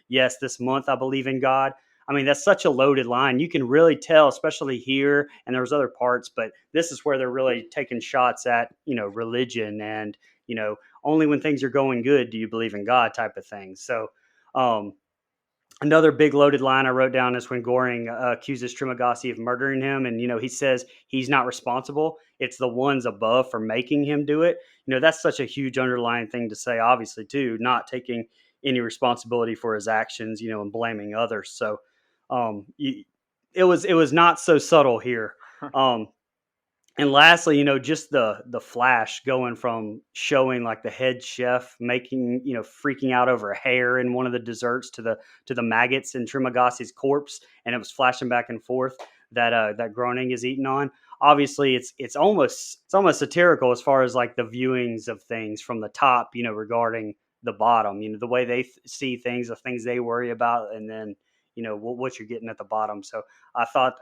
"Yes, this month I believe in God." I mean, that's such a loaded line. You can really tell, especially here, and there's other parts, but this is where they're really taking shots at, religion and, only when things are going good do you believe in God type of thing. So, another big loaded line I wrote down is when Goring accuses Trimagasi of murdering him. And, he says he's not responsible. It's the ones above for making him do it. That's such a huge underlying thing to say, obviously, too, not taking any responsibility for his actions, and blaming others. So, it was not so subtle here. And lastly, just the flash going from showing like the head chef making, freaking out over hair in one of the desserts to the maggots in Trimagasi's corpse, and it was flashing back and forth that Groening is eating on. Obviously, it's almost satirical as far as like the viewings of things from the top, regarding the bottom. The way they see things, the things they worry about, and then what you're getting at the bottom. So I thought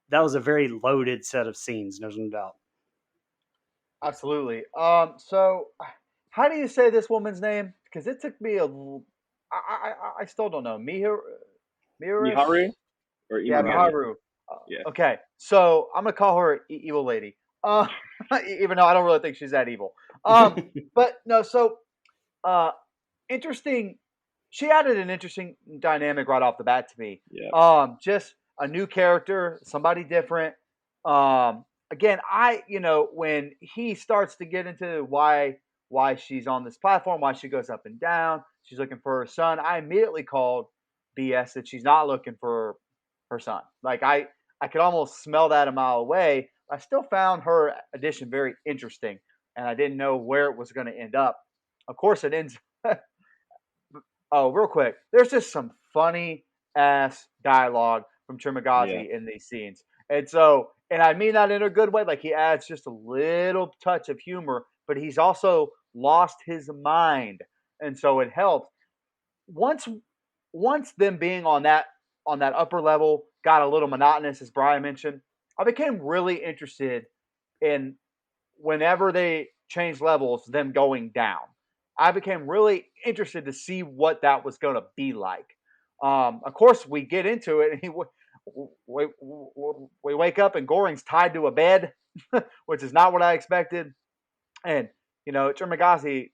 that was a very loaded set of scenes. There's no doubt. Absolutely. So how do you say this woman's name? Because it took me I still don't know. Miharu or Yeah, Imaru? Miharu. Yeah. Okay, so I'm gonna call her Evil Lady. Uh, even though I don't really think she's that evil. But no. So interesting. She added an interesting dynamic right off the bat to me. Yeah. Just a new character, somebody different. Again, when he starts to get into why she's on this platform, why she goes up and down, she's looking for her son. I immediately called BS that she's not looking for her son. Like I could almost smell that a mile away. I still found her addition very interesting, and I didn't know where it was going to end up. Of course, it ends. Oh, real quick, there's just some funny ass dialogue from Trimagasi in these scenes. And I mean that in a good way. Like he adds just a little touch of humor, but he's also lost his mind. And so it helps. Once them being on that upper level got a little monotonous, as Brian mentioned, I became really interested in whenever they changed levels, them going down. I became really interested to see what that was going to be like. Of course, we get into it, and we wake up, and Goring's tied to a bed, which is not what I expected. And Trimagasi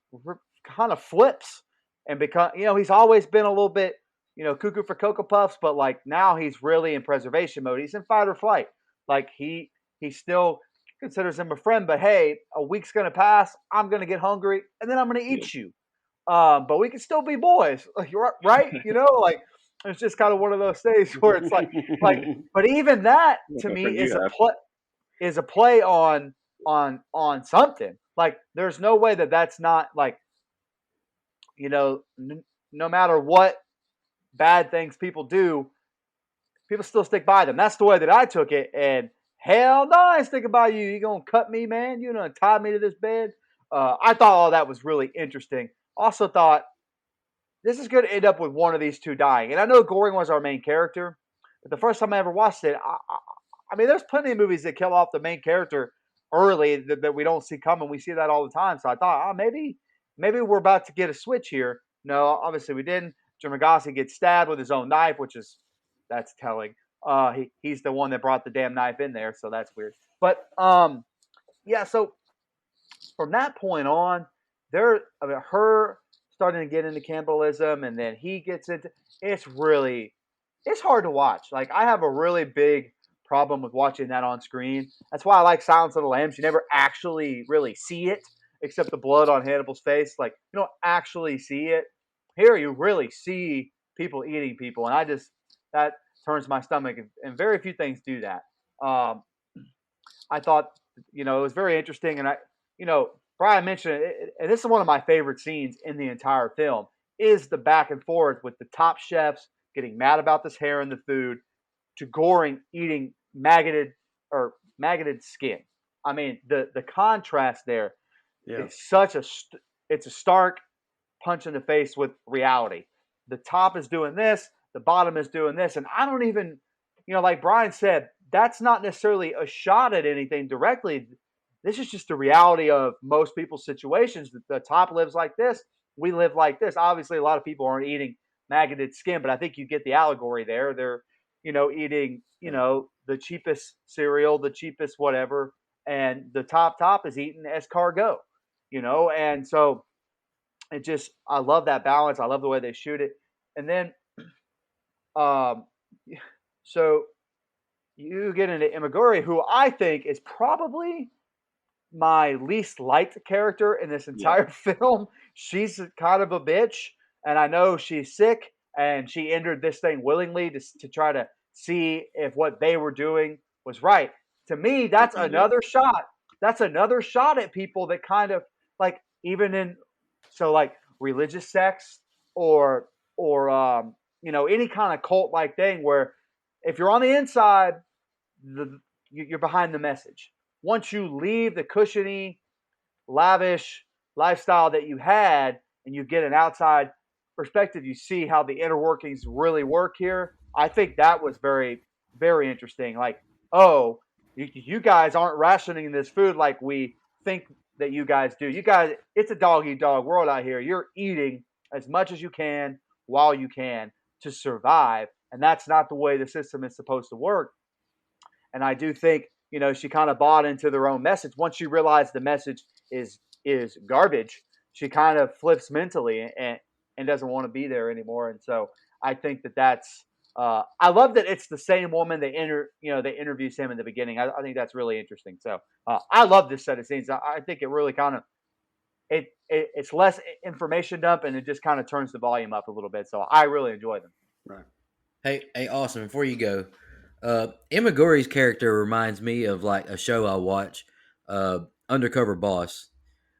kind of flips, and because he's always been a little bit cuckoo for Cocoa Puffs, but like now he's really in preservation mode. He's in fight or flight. Like he still considers him a friend, but hey, a week's gonna pass. I'm gonna get hungry, and then I'm gonna eat you. But we can still be boys, like right? Like it's just kind of one of those things where it's like. But even that to me is a play on something. Like there's no way that's not like no matter what bad things people do, people still stick by them. That's the way that I took it, and. Hell no, I ain't sticking by you. You gonna cut me, man? You gonna tie me to this bed? I thought all that was really interesting. Also thought this is going to end up with one of these two dying. And I know Goring was our main character, but the first time I ever watched it, I mean, there's plenty of movies that kill off the main character early that we don't see coming. We see that all the time. So I thought, maybe we're about to get a switch here. No, obviously we didn't. Trimagasi gets stabbed with his own knife, that's telling. He's the one that brought the damn knife in there, so that's weird. But yeah. So from that point on, her starting to get into cannibalism, and then he gets into it's hard to watch. Like I have a really big problem with watching that on screen. That's why I like Silence of the Lambs. You never actually really see it, except the blood on Hannibal's face. Like you don't actually see it. Here you really see people eating people, and that turns my stomach, and very few things do that. Um, I thought, it was very interesting, and Brian mentioned it, and this is one of my favorite scenes in the entire film is the back and forth with the top chefs getting mad about this hair in the food to Goring eating maggoted skin. I mean, the contrast there is it's a stark punch in the face with reality. The top is doing this, the bottom is doing this, and I don't even, like Brian said, that's not necessarily a shot at anything directly. This is just the reality of most people's situations. The top lives like this, we live like this. Obviously, a lot of people aren't eating maggoted skin, but I think you get the allegory there. They're, eating, the cheapest cereal, the cheapest whatever, and the top is eating escargot, and so I love that balance. I love the way they shoot it. And then, um, so you get into Imaguri, who I think is probably my least liked character in this entire film. She's kind of a bitch, and I know she's sick, and she entered this thing willingly to try to see if what they were doing was right. To me, that's another shot. That's another shot at people that kind of like even in like religious sects or any kind of cult like thing where if you're on the inside, you're behind the message. Once you leave the cushiony, lavish lifestyle that you had and you get an outside perspective, you see how the inner workings really work here. I think that was very, very interesting. Like, oh, you guys aren't rationing this food like we think that you guys do. You guys, it's a dog-eat-dog world out here. You're eating as much as you can while you can to survive. And that's not the way the system is supposed to work. And I do think, she kind of bought into their own message. Once she realized the message is garbage, she kind of flips mentally and doesn't want to be there anymore. And so I think that's I love that it's the same woman that interviews him in the beginning. I think that's really interesting. So I love this set of scenes. I think it really kind of it's less information dump and it just kind of turns the volume up a little bit. So I really enjoy them. Right. Hey, Austin, before you go, Imaguri's character reminds me of like a show I watch, Undercover Boss.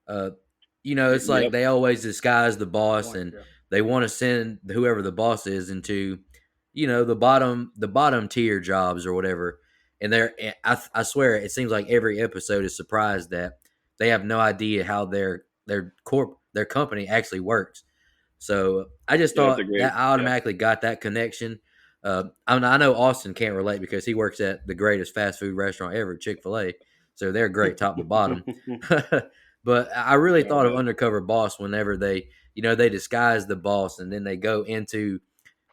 It's like they always disguise the boss and they want to send whoever the boss is into, the bottom tier jobs or whatever. And I swear it seems like every episode is surprised that they have no idea how their company actually works. So I just thought that I automatically got that connection. I know Austin can't relate because he works at the greatest fast food restaurant ever, Chick-fil-A. So they're great top to bottom. But I really thought of Undercover Boss whenever they disguise the boss and then they go into,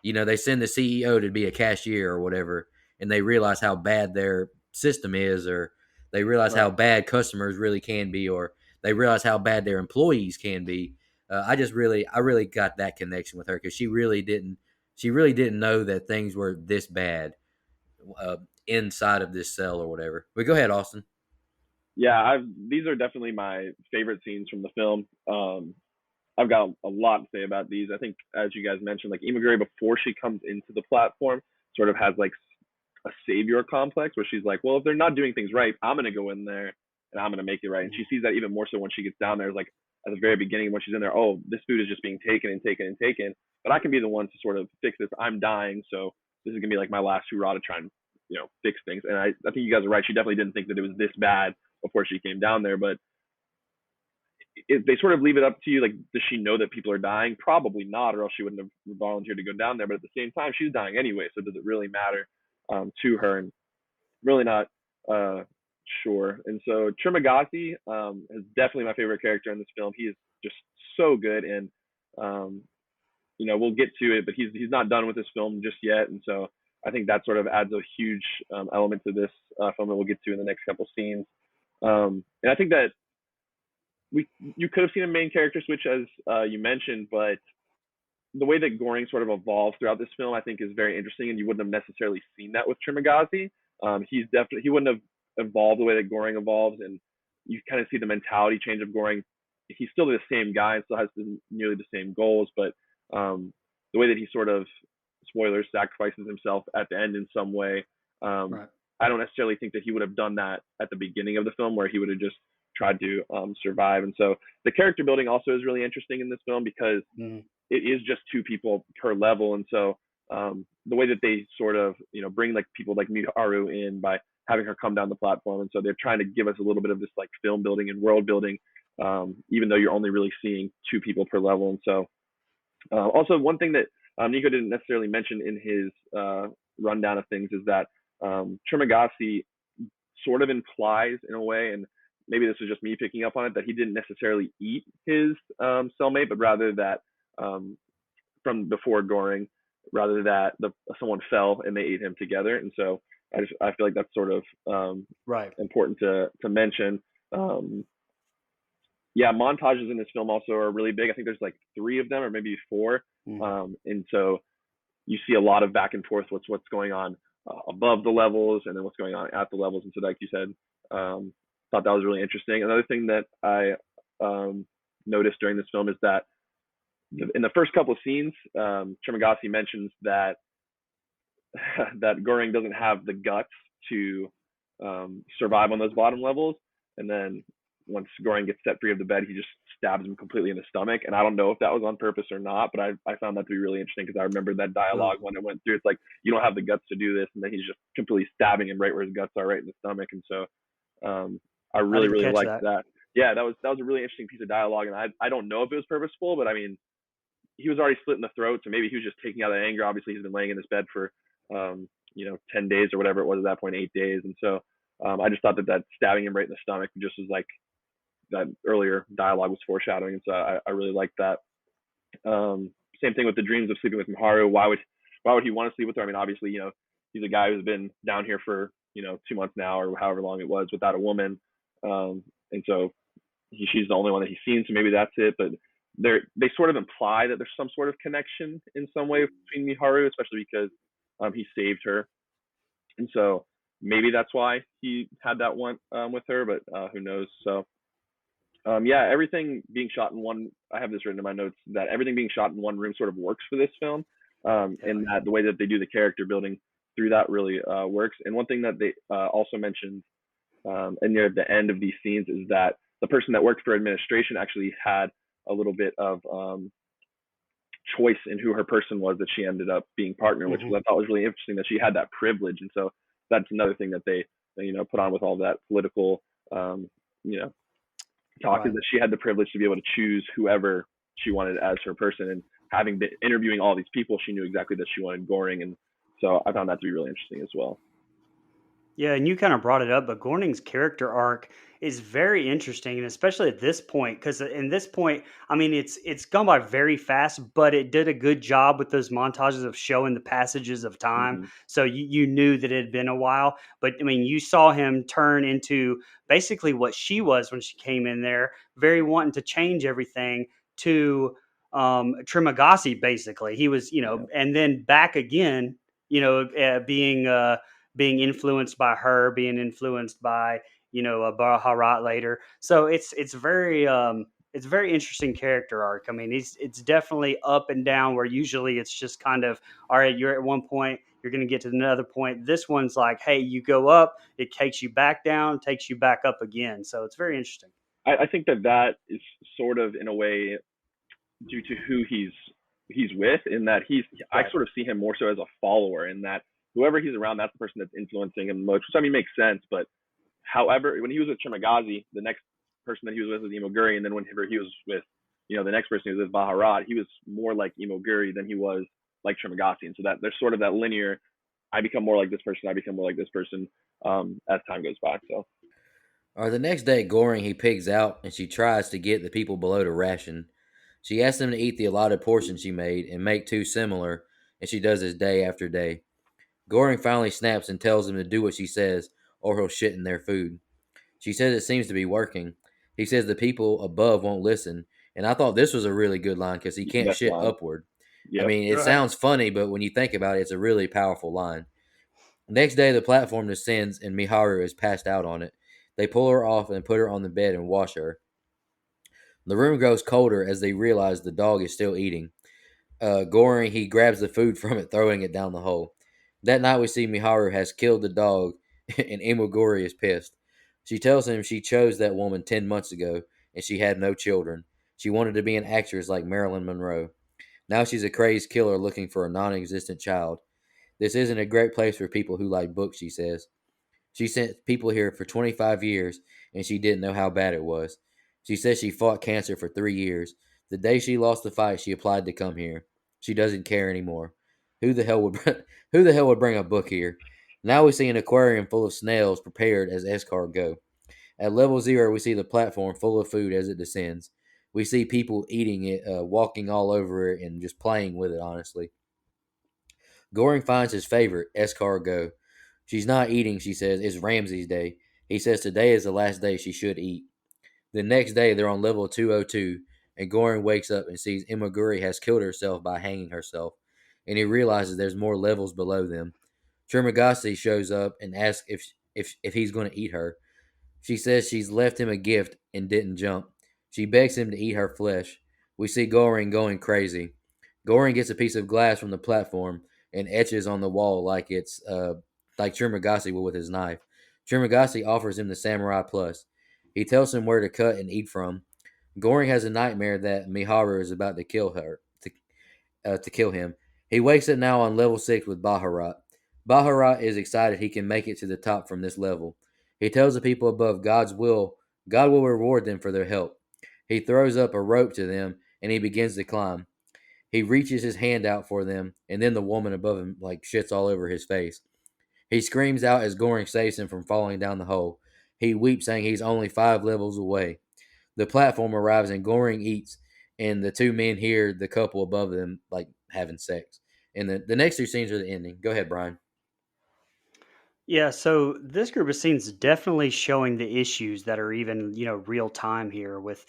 they send the CEO to be a cashier or whatever, and they realize how bad their system is, or they realize how bad customers really can be, or they realize how bad their employees can be. I really got that connection with her because she really didn't know that things were this bad inside of this cell or whatever. But go ahead, Austin. Yeah, these are definitely my favorite scenes from the film. I've got a lot to say about these. I think, as you guys mentioned, like Imaguri, before she comes into the platform, sort of has like a savior complex where she's like, well, if they're not doing things right, I'm going to go in there and I'm going to make it right. And she sees that even more so when she gets down there. Like at the very beginning when she's in there, oh, this food is just being taken and taken and taken, but I can be the one to sort of fix this. I'm dying, so this is going to be like my last hurrah to try and fix things. And I think you guys are right. She definitely didn't think that it was this bad before she came down there, but they sort of leave it up to you. Like, does she know that people are dying? Probably not, or else she wouldn't have volunteered to go down there. But at the same time, she's dying anyway, so does it really matter to her? And really not sure. And so Trimagasi is definitely my favorite character in this film. He is just so good, and we'll get to it, but he's not done with this film just yet, and so I think that sort of adds a huge element to this film that we'll get to in the next couple scenes. And I think that you could have seen a main character switch, as you mentioned, but the way that Goring sort of evolves throughout this film, I think, is very interesting, and you wouldn't have necessarily seen that with Trimagasi. He wouldn't have evolved the way that Goring evolves, and you kind of see the mentality change of Goring. He's still the same guy and still has nearly the same goals, but the way that he sort of, spoilers, sacrifices himself at the end in some way, I don't necessarily think that he would have done that at the beginning of the film, where he would have just tried to survive. And so the character building also is really interesting in this film, because it is just two people per level. And so the way that they sort of, bring like people like Miharu in by having her come down the platform. And so they're trying to give us a little bit of this like film building and world building, even though you're only really seeing two people per level. And so also one thing that Nico didn't necessarily mention in his rundown of things is that Trimagasi sort of implies in a way, and maybe this was just me picking up on it, that he didn't necessarily eat his cellmate, but rather that from before Goring, rather that someone fell and they ate him together. And so I feel like that's sort of right important to mention. Yeah, montages in this film also are really big. I think there's like 3 of them or maybe 4. And so you see a lot of back and forth what's going on above the levels, and then what's going on at the levels. And so like you said, thought that was really interesting. Another thing that I noticed during this film is that in the first couple of scenes, Trimagasi mentions that that Goring doesn't have the guts to survive on those bottom levels. And then once Goring gets set free of the bed, he just stabs him completely in the stomach. And I don't know if that was on purpose or not, but I found that to be really interesting, because I remember that dialogue when it went through. It's like, you don't have the guts to do this, and then he's just completely stabbing him right where his guts are, right in the stomach. And so I really liked that. Yeah, that was a really interesting piece of dialogue, and I don't know if it was purposeful, but I mean, he was already slit in the throat, so maybe he was just taking out that anger. Obviously, he's been laying in this bed for 10 days or whatever it was at that point, 8 days. And so I just thought that stabbing him right in the stomach just was like that earlier dialogue was foreshadowing. And so I really liked that. Same thing with the dreams of sleeping with Miharu. Why would he want to sleep with her? I mean, obviously, he's a guy who's been down here for 2 months now, or however long it was, without a woman. And so she's the only one that he's seen, so maybe that's it. But they sort of imply that there's some sort of connection in some way between Miharu, especially because he saved her. And so maybe that's why he had that one with her, but who knows? So yeah, everything being shot in one, I have this written in my notes, that everything being shot in one room sort of works for this film. And that the way that they do the character building through that really works. And one thing that they also mentioned near the end of these scenes is that the person that worked for administration actually had a little bit of choice in who her person was that she ended up being partner, which I thought was really interesting, that she had that privilege. And so that's another thing that they put on with all that political talk, is that she had the privilege to be able to choose whoever she wanted as her person. And having been interviewing all these people, she knew exactly that she wanted Goring. And so I found that to be really interesting as well. Yeah, and you kind of brought it up, but Goring's character arc is very interesting, and especially at this point, because in this point, I mean, it's gone by very fast, but it did a good job with those montages of showing the passages of time. So you knew that it had been a while, but I mean, you saw him turn into basically what she was when she came in there, very wanting to change everything to Trimagasi. Basically, he was, and then back again, being influenced by her, being influenced by Baharat later. So it's very interesting character arc. I mean, it's definitely up and down, where usually it's just kind of, all right, you're at one point, you're going to get to another point. This one's like, hey, you go up, it takes you back down, takes you back up again. So it's very interesting. I think that is sort of in a way due to who he's with, in that I sort of see him more so as a follower, in that whoever he's around, that's the person that's influencing him most, which I mean makes sense. But however, when he was with Trimagasi, the next person that he was with was Imoguri, and then whenever he was with, the next person he was with, Baharat, he was more like Imoguri than he was like Trimagasi. And so that there's sort of that linear, I become more like this person, I become more like this person as time goes by. So. The next day, Goring, he pigs out, and she tries to get the people below to ration. She asks them to eat the allotted portion she made and make 2 similar, and she does this day after day. Goring finally snaps and tells them to do what she says, or he'll shit in their food. She says it seems to be working. He says the people above won't listen, and I thought this was a really good line, because he can't shit upward. Yep. I mean, it sounds funny, but when you think about it, it's a really powerful line. Next day, the platform descends, and Miharu is passed out on it. They pull her off and put her on the bed and wash her. The room grows colder as they realize the dog is still eating. Goring, he grabs the food from it, throwing it down the hole. That night, we see Miharu has killed the dog and Imoguri is pissed. She tells him she chose that woman 10 months ago and she had no children. She wanted to be an actress like Marilyn Monroe. Now she's a crazed killer looking for a non existent child. This isn't a great place for people who like books, she says. She sent people here for 25 years and she didn't know how bad it was. She says she fought cancer for 3 years. The day she lost the fight, she applied to come here. She doesn't care anymore. Who the hell would who the hell would bring a book here? Now we see an aquarium full of snails prepared as escargot. At level 0, we see the platform full of food as it descends. We see people eating it, walking all over it, and just playing with it, honestly. Goring finds his favorite, escargot. She's not eating, she says. It's Ramsay's day. He says today is the last day she should eat. The next day, they're on level 202, and Goring wakes up and sees Imoguri has killed herself by hanging herself, and he realizes there's more levels below them. Trimagasi shows up and asks if he's going to eat her. She says she's left him a gift and didn't jump. She begs him to eat her flesh. We see Goring going crazy. Goring gets a piece of glass from the platform and etches on the wall like it's like Trimagasi will with his knife. Trimagasi offers him the Samurai Plus. He tells him where to cut and eat from. Goring has a nightmare that Miharu is about to kill him. He wakes up now on level 6 with Baharat. Baharat is excited he can make it to the top from this level. He tells the people above God will reward them for their help. He throws up a rope to them and he begins to climb. He reaches his hand out for them, and then the woman above him shits all over his face. He screams out as Goring saves him from falling down the hole. He weeps, saying he's only 5 levels away. The platform arrives and Goring eats, and the two men hear the couple above them having sex. And the next 2 scenes are the ending. Go ahead, Brian. Yeah, so this group of scenes is definitely showing the issues that are even, real time here with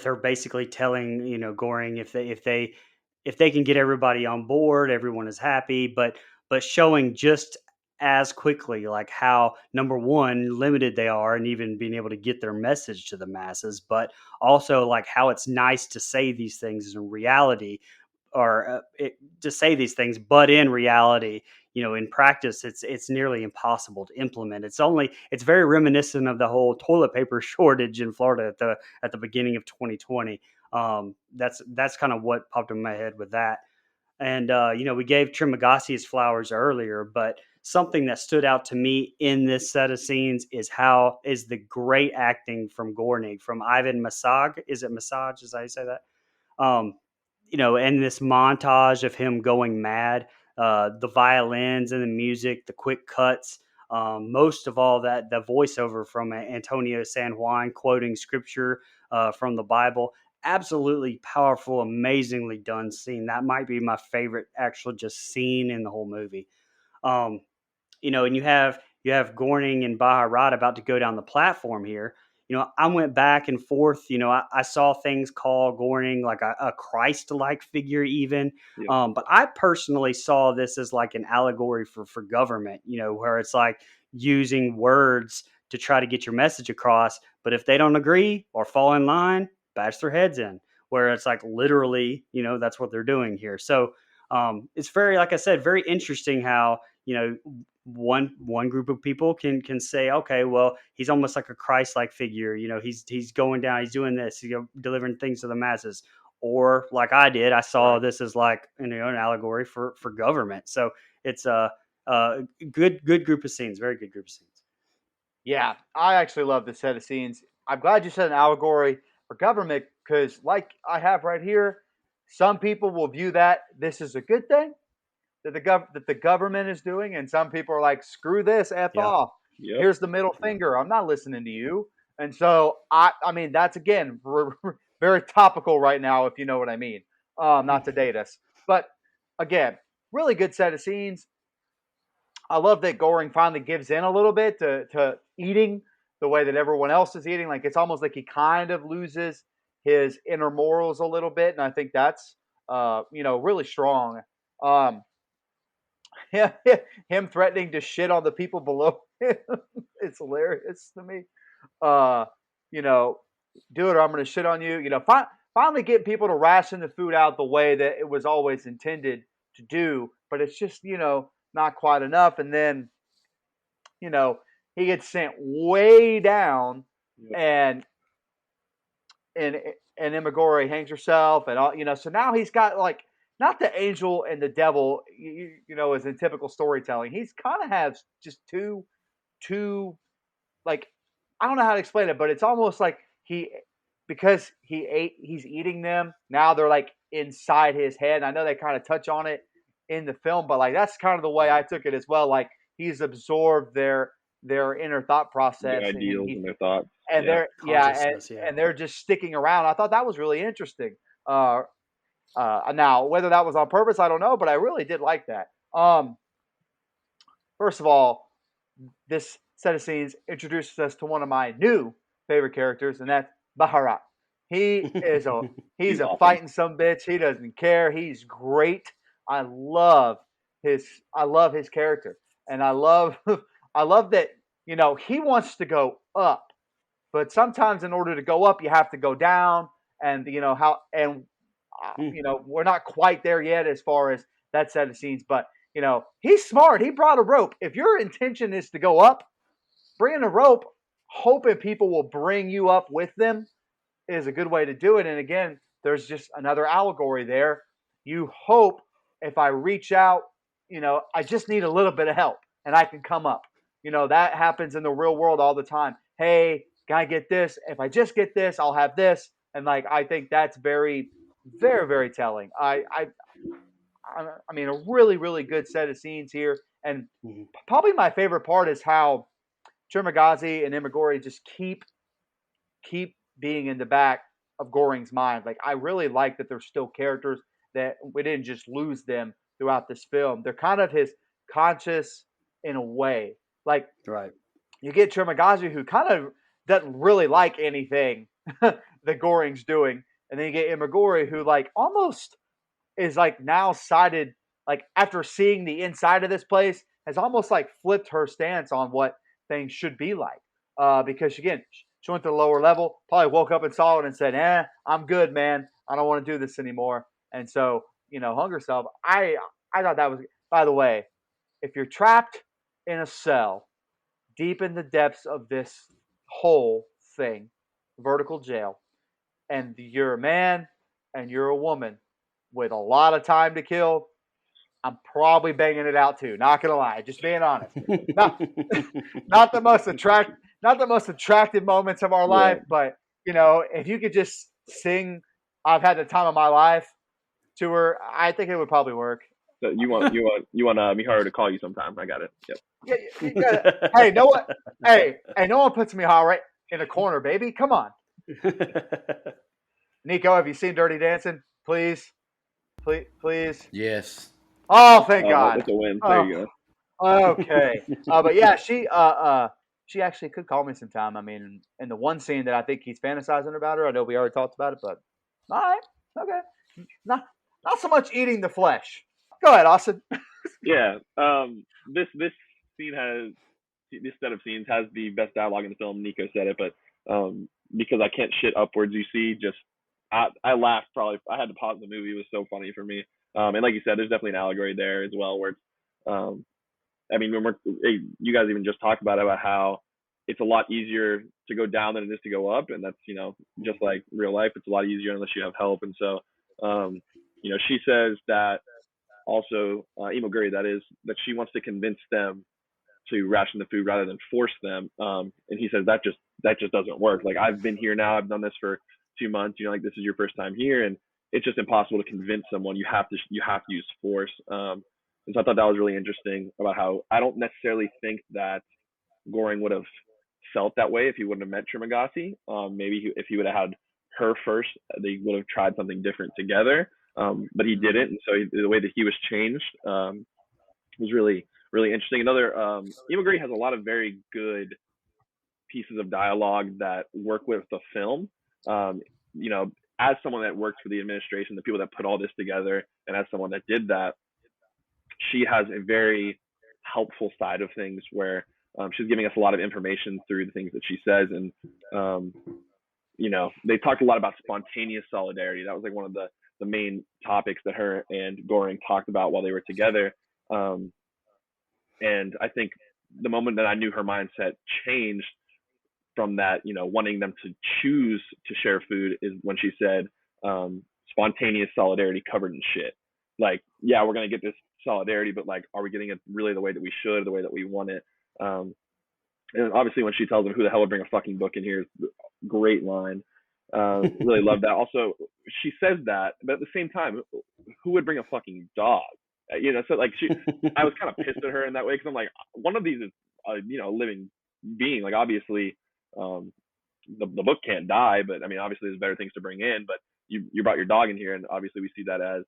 her basically telling, Goring if they can get everybody on board, everyone is happy, but showing just as quickly like how number one limited they are and even being able to get their message to the masses, but also like how it's nice to say these things in reality or to say these things, but in reality, in practice, it's nearly impossible to implement. It's very reminiscent of the whole toilet paper shortage in Florida at the beginning of 2020. That's kind of what popped in my head with that. And we gave Trimagasi his flowers earlier, but something that stood out to me in this set of scenes is the great acting from Gornig, from Ivan Masag. Is it Masaj? Is that how you say that? And this montage of him going mad, the violins and the music, the quick cuts, most of all that the voiceover from Antonio San Juan quoting scripture from the Bible. Absolutely powerful, amazingly done scene. That might be my favorite actual just scene in the whole movie. And you have Gorning and Baharat about to go down the platform here. I went back and forth. I saw things call Gorning like a Christ-like figure even. Yeah. But I personally saw this as like an allegory for government, where it's like using words to try to get your message across. But if they don't agree or fall in line, bash their heads in, where it's like literally, that's what they're doing here. So it's very, like I said, very interesting how, one group of people can say, okay, well, he's almost like a Christ-like figure. He's going down, he's doing this, delivering things to the masses. Or like I did, I saw this as like an allegory for government. So it's a good group of scenes, very good group of scenes. Yeah, I actually love this set of scenes. I'm glad you said an allegory for government because, like I have right here, some people will view that this is a good thing that the government is doing, and some people are like, "Screw this, off. Yep. Here's the middle finger. I'm not listening to you." And so, I mean, that's again very topical right now, if you know what I mean. Not to date us, but again, really good set of scenes. I love that Goring finally gives in a little bit to eating the way that everyone else is eating. Like it's almost like he kind of loses his inner morals a little bit, and I think that's really strong. Him threatening to shit on the people below him, it's hilarious to me. Do it or I'm going to shit on you. Finally get people to ration the food out the way that it was always intended to do, but it's just not quite enough. And then he gets sent way down, and and Imogori hangs herself, and all, so now he's got like not the angel and the devil, as in typical storytelling. He's kind of has just two like, I don't know how to explain it, but it's almost like because he's eating them. Now they're like inside his head. I know they kind of touch on it in the film, but like that's kind of the way I took it as well. Like he's absorbed their inner thought process, their ideals and their thoughts, and and they're just sticking around. I thought that was really interesting. Now whether that was on purpose, I don't know, but I really did like that. First of all, this set of scenes introduces us to one of my new favorite characters, and that's Baharat. He's a fighting sumbitch. He doesn't care. He's great. I love his character, and I love that he wants to go up, but sometimes in order to go up, you have to go down, and we're not quite there yet as far as that set of scenes, but he's smart. He brought a rope. If your intention is to go up, bringing a rope, hoping people will bring you up with them, is a good way to do it. And again, there's just another allegory there. You hope if I reach out, I just need a little bit of help and I can come up. That happens in the real world all the time. Hey, can I get this? If I just get this, I'll have this. And like, I think that's very, very, very telling. I mean, a really, really good set of scenes here. And probably my favorite part is how Trimagazi and Imogori just keep being in the back of Goring's mind. Like, I really like that there's still characters that we didn't just lose them throughout this film. They're kind of his conscious in a way. Like, right. You get Trimagazi, who kind of doesn't really like anything that Goring's doing. And then you get Imogori, who like almost is like now sided, like after seeing the inside of this place, has almost like flipped her stance on what things should be like. Because again, she went to the lower level, probably woke up and saw it and said, I'm good, man. I don't want to do this anymore. And so, hung herself. I thought that was, by the way, if you're trapped in a cell deep in the depths of this whole thing, vertical jail, and you're a man and you're a woman with a lot of time to kill, I'm probably banging it out too. Not gonna lie, just being honest. Not the most attractive moments of our life, but if you could just sing "I've had the time of my life" to her, I think it would probably work. So you want Miharu to call you sometime? I got it. Yep. Yeah. Hey, no one. Hey, no one puts Miharu right in a corner, baby. Come on. Nico, have you seen Dirty Dancing? Please. Yes. Oh, thank God. That's a win. There you go. Okay. But yeah, she actually could call me sometime. I mean, in the one scene that I think he's fantasizing about her, I know we already talked about it, but all right, okay. Not so much eating the flesh. Go ahead, Austin. Yeah. This set of scenes has the best dialogue in the film. Nico said it, but because I can't shit upwards, you see, I laughed probably. I had to pause the movie. It was so funny for me. And like you said, there's definitely an allegory there as well, where it's, I mean, you guys even just talked about how it's a lot easier to go down than it is to go up, and that's just like real life. It's a lot easier unless you have help, and so she says that also Imoguri, that she wants to convince them to ration the food rather than force them, and he says that just doesn't work. Like, I've been here now, I've done this for 2 months, like this is your first time here, and it's just impossible to convince someone. You have to use force. And so I thought that was really interesting about how I don't necessarily think that Goring would have felt that way if he wouldn't have met Trimagazi. Maybe if he would have had her first, they would have tried something different together. But he didn't, and so the way that he was changed was really, really interesting. Another, Imoguri has a lot of very good pieces of dialogue that work with the film. As someone that works for the administration, the people that put all this together, and as someone that did that, she has a very helpful side of things where she's giving us a lot of information through the things that she says. And, they talked a lot about spontaneous solidarity. That was like one of the main topics that her and Goring talked about while they were together. And I think the moment that I knew her mindset changed from that, wanting them to choose to share food is when she said, spontaneous solidarity covered in shit. Like, yeah, we're going to get this solidarity, but like, are we getting it really the way that we should, the way that we want it? And obviously when she tells them who the hell would bring a fucking book in here is a great line. Really love that. Also, she says that, but at the same time, who would bring a fucking dog? So like I was kind of pissed at her in that way, because I'm like, one of these is a living being. Like, obviously, the book can't die, but I mean, obviously there's better things to bring in. But you brought your dog in here, and obviously we see that as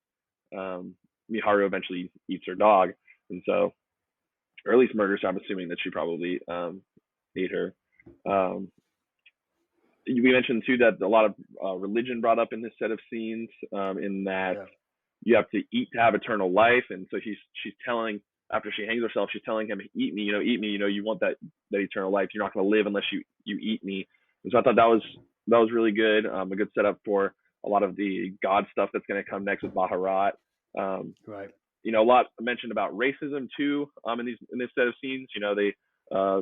Miharu eventually eats her dog, and so, or at least murders her. I'm assuming that she probably ate her. We mentioned too that a lot of religion brought up in this set of scenes, in that you have to eat to have eternal life, and so she's telling, after she hangs herself, she's telling him, eat me, eat me, you want that eternal life. You're not going to live unless you eat me. And so I thought that was really good, a good setup for a lot of the God stuff that's going to come next with Baharat. Right. A lot mentioned about racism too, in this set of scenes. The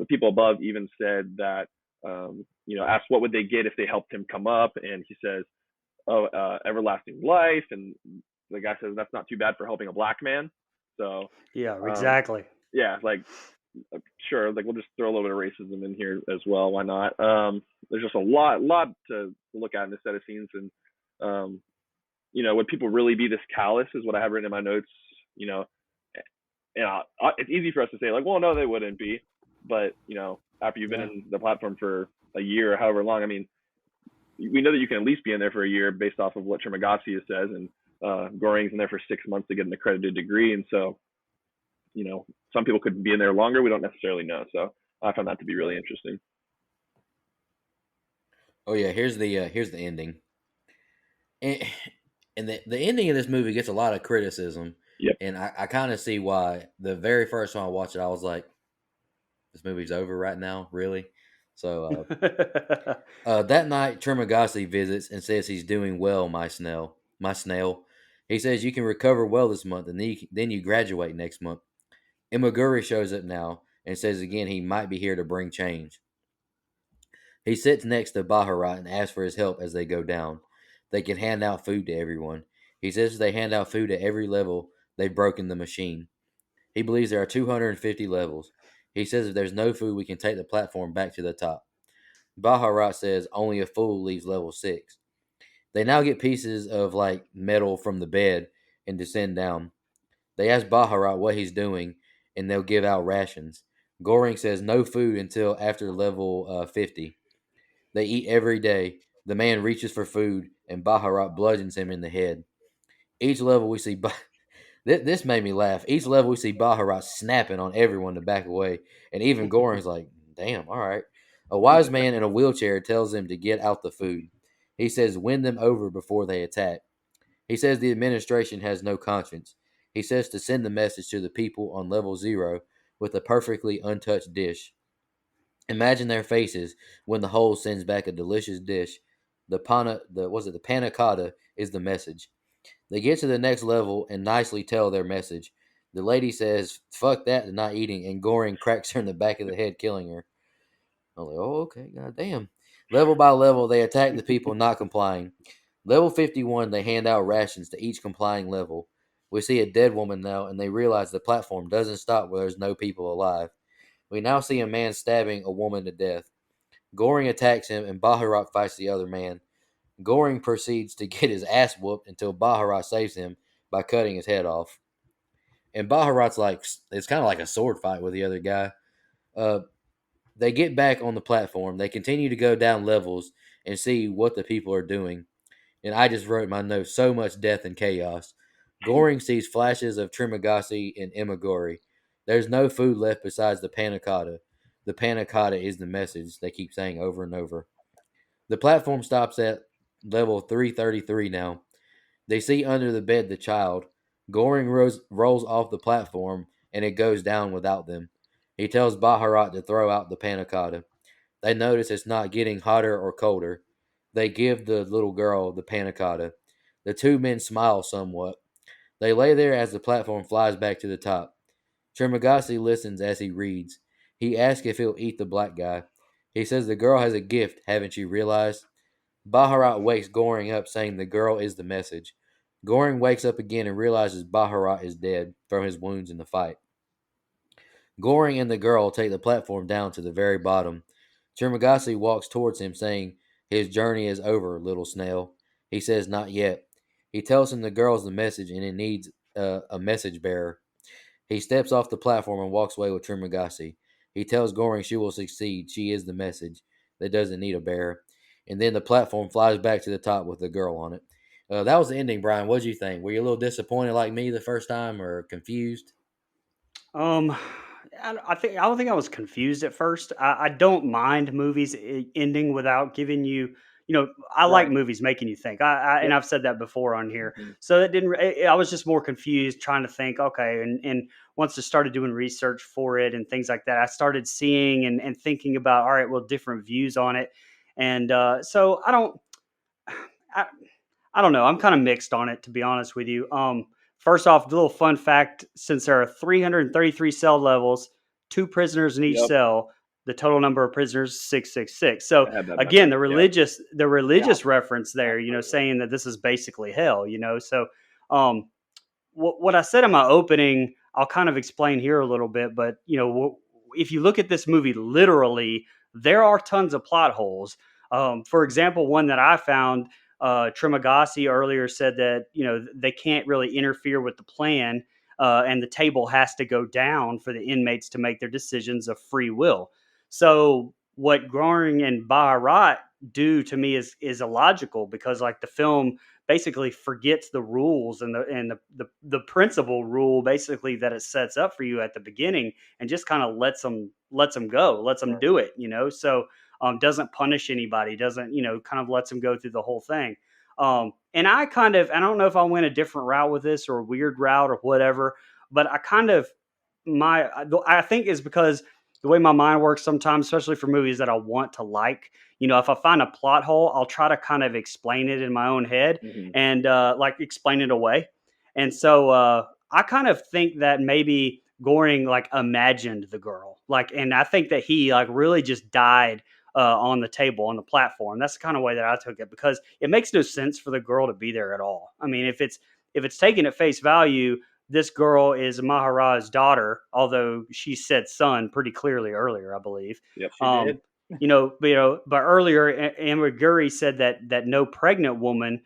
people above even said that, asked what would they get if they helped him come up, and he says, everlasting life, and the guy says that's not too bad for helping a black man. So yeah, exactly. Like, sure, like, we'll just throw a little bit of racism in here as well. Why not? There's just a lot to look at in this set of scenes, and would people really be this callous is what I have written in my notes. It's easy for us to say, like, well, no, they wouldn't be, but after you've been in the platform for a year or however long, I mean, we know that you can at least be in there for a year based off of what Trimagasi says, and Goring's in there for 6 months to get an accredited degree, and so some people could be in there longer. We don't necessarily know, so I found that to be really interesting. Oh yeah, here's the ending, and the ending of this movie gets a lot of criticism. Yep. And I kind of see why. The very first time I watched it, I was like, this movie's over right now, really? So that night, Trimagasi visits and says he's doing well, my snail. He says you can recover well this month, and then you graduate next month. Imaguri shows up now and says again he might be here to bring change. He sits next to Baharat and asks for his help as they go down. They can hand out food to everyone. He says if they hand out food at every level, they've broken the machine. He believes there are 250 levels. He says if there's no food, we can take the platform back to the top. Baharat says only a fool leaves level 6. They now get pieces of like metal from the bed and descend down. They ask Baharat what he's doing, and they'll give out rations. Goring says no food until after level 50. They eat every day. The man reaches for food, and Baharat bludgeons him in the head. Each level we see... This made me laugh. Each level we see Baharat snapping on everyone to back away, and even Goring's like, damn, all right. A wise man in a wheelchair tells them to get out the food. He says win them over before they attack. He says the administration has no conscience. He says to send the message to the people on level 0 with a perfectly untouched dish. Imagine their faces when the whole sends back a delicious dish. The panna cotta is the message. They get to the next level and nicely tell their message. The lady says, fuck that to not eating, and Goring cracks her in the back of the head, killing her. I'm like, oh, okay, goddamn. Level by level, they attack the people not complying. Level 51, they hand out rations to each complying level. We see a dead woman now, and they realize the platform doesn't stop where there's no people alive. We now see a man stabbing a woman to death. Goring attacks him, and Baharat fights the other man. Goring proceeds to get his ass whooped until Baharat saves him by cutting his head off. And Baharat's like, it's kind of like a sword fight with the other guy. They get back on the platform. They continue to go down levels and see what the people are doing. And I just wrote in my notes, so much death and chaos. Goring sees flashes of Trimagasi and Imaguri. There's no food left besides the panna cotta. The panna cotta is the message they keep saying over and over. The platform stops at level 333 now. They see under the bed the child. Goring rolls off the platform, and it goes down without them. He tells Baharat to throw out the panna cotta. They notice it's not getting hotter or colder. They give the little girl the panna cotta. The two men smile somewhat. They lay there as the platform flies back to the top. Trimagasi listens as he reads. He asks if he'll eat the black guy. He says the girl has a gift, haven't you realized? Baharat wakes Goring up saying the girl is the message. Goring wakes up again and realizes Baharat is dead from his wounds in the fight. Goring and the girl take the platform down to the very bottom. Trimagasi walks towards him saying, his journey is over, little snail. He says, not yet. He tells him the girl's the message and it needs a message bearer. He steps off the platform and walks away with Trimagasi. He tells Goring she will succeed. She is the message that doesn't need a bearer. And then the platform flies back to the top with the girl on it. That was the ending, Brian. What did you think? Were you a little disappointed like me the first time or confused? Um, I don't think I was confused at first. I don't mind movies ending without giving you, I like Right. movies making you think. And I've said that before on here. Mhm. So it didn't. I was just more confused, trying to think. Okay, and once I started doing research for it and things like that, I started seeing and thinking about, all right, well, different views on it, and so I, I don't know. I'm kind of mixed on it, to be honest with you. First off, a little fun fact: since there are 333 cell levels, 2 prisoners in each Yep. cell, the total number of prisoners is 666. So I had that again, memory. the religious reference there, Absolutely. saying that this is basically hell. So um, what I said in my opening, I'll kind of explain here a little bit. But if you look at this movie literally, there are tons of plot holes. For example, one that I found, Trimagasi earlier said that they can't really interfere with the plan, and the table has to go down for the inmates to make their decisions of free will. So what Goring and Baharat do to me is illogical, because like the film basically forgets the rules and the principal rule basically that it sets up for you at the beginning, and just kind of lets them go, lets them do it. So doesn't punish anybody, doesn't kind of lets them go through the whole thing. And I don't know if I went a different route with this, or a weird route or whatever, but I think is because the way my mind works sometimes, especially for movies that I want to like, if I find a plot hole, I'll try to kind of explain it in my own head, Mhm. and like explain it away. And so I kind of think that maybe Goring like imagined the girl, like, and I think that he like really just died on the table, on the platform. That's the kind of way that I took it, because it makes no sense for the girl to be there at all. I mean, if it's taken at face value, this girl is Maharaj's daughter, although she said son pretty clearly earlier, I believe. Yep. She did. But earlier, Amaguri said that no pregnant woman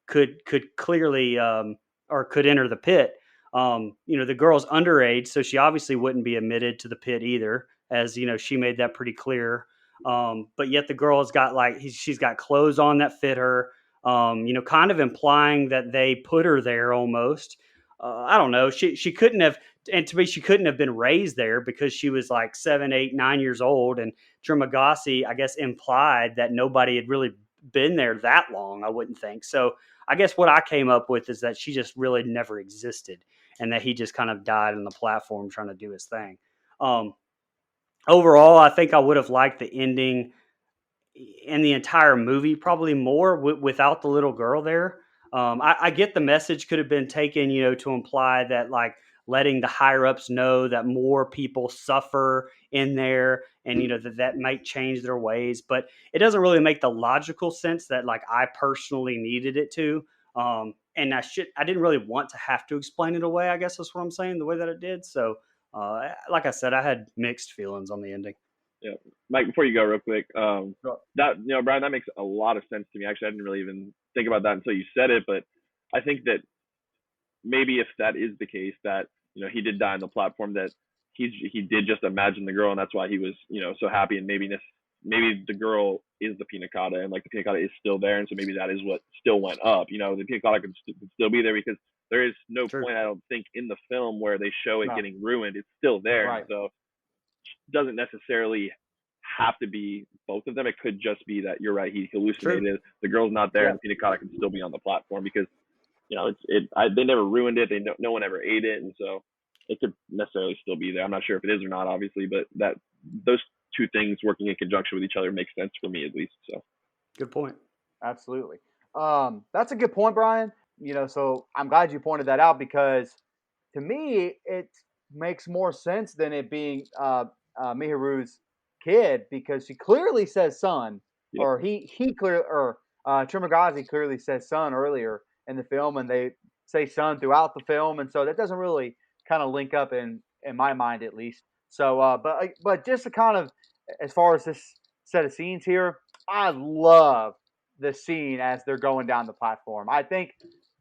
could clearly or could enter the pit. The girl's underage, so she obviously wouldn't be admitted to the pit either, as she made that pretty clear. But yet the girl's got she's got clothes on that fit her. Kind of implying that they put her there almost. I don't know. She couldn't have, and to me, she couldn't have been raised there, because she was like 7, 8, 9 years old, and Trimagasi, I guess, implied that nobody had really been there that long. I wouldn't think so. I guess what I came up with is that she just really never existed, and that he just kind of died on the platform trying to do his thing. Overall, I think I would have liked the ending in the entire movie probably more without the little girl there. I get the message could have been taken, to imply that like letting the higher ups know that more people suffer in there, and that might change their ways, but it doesn't really make the logical sense that like I personally needed it to. And I didn't really want to have to explain it away. I guess that's what I'm saying, the way that it did. So, like I said, I had mixed feelings on the ending. Yeah. Mike, before you go real quick, Sure. that, Brian, that makes a lot of sense to me. Actually, I didn't really even think about that until you said it, but I think that maybe if that is the case, that, he did die on the platform, that he did just imagine the girl, and that's why he was, so happy, and maybe the girl is the pina colada, and like the pina colada is still there, and so maybe that is what still went up. The pina colada could still be there, because there is no True. point, I don't think, in the film where they show it No. getting ruined. It's still there, Right. and so doesn't necessarily have to be both of them. It could just be that you're right, he hallucinated. True. The girl's not there, Yeah. and the pina colada can still be on the platform, because they never ruined it. No one ever ate it, and so it could necessarily still be there. I'm not sure if it is or not, obviously, but that those two things working in conjunction with each other makes sense for me, at least. So Good point. Absolutely. That's a good point, Brian. So I'm glad you pointed that out, because to me it makes more sense than it being Mihiru's kid, because she clearly says son, Yep. or Trimagazi clearly says son earlier in the film, and they say son throughout the film, and so that doesn't really kind of link up in my mind, at least. So, but just to kind of, as far as this set of scenes here, I love the scene as they're going down the platform. I think,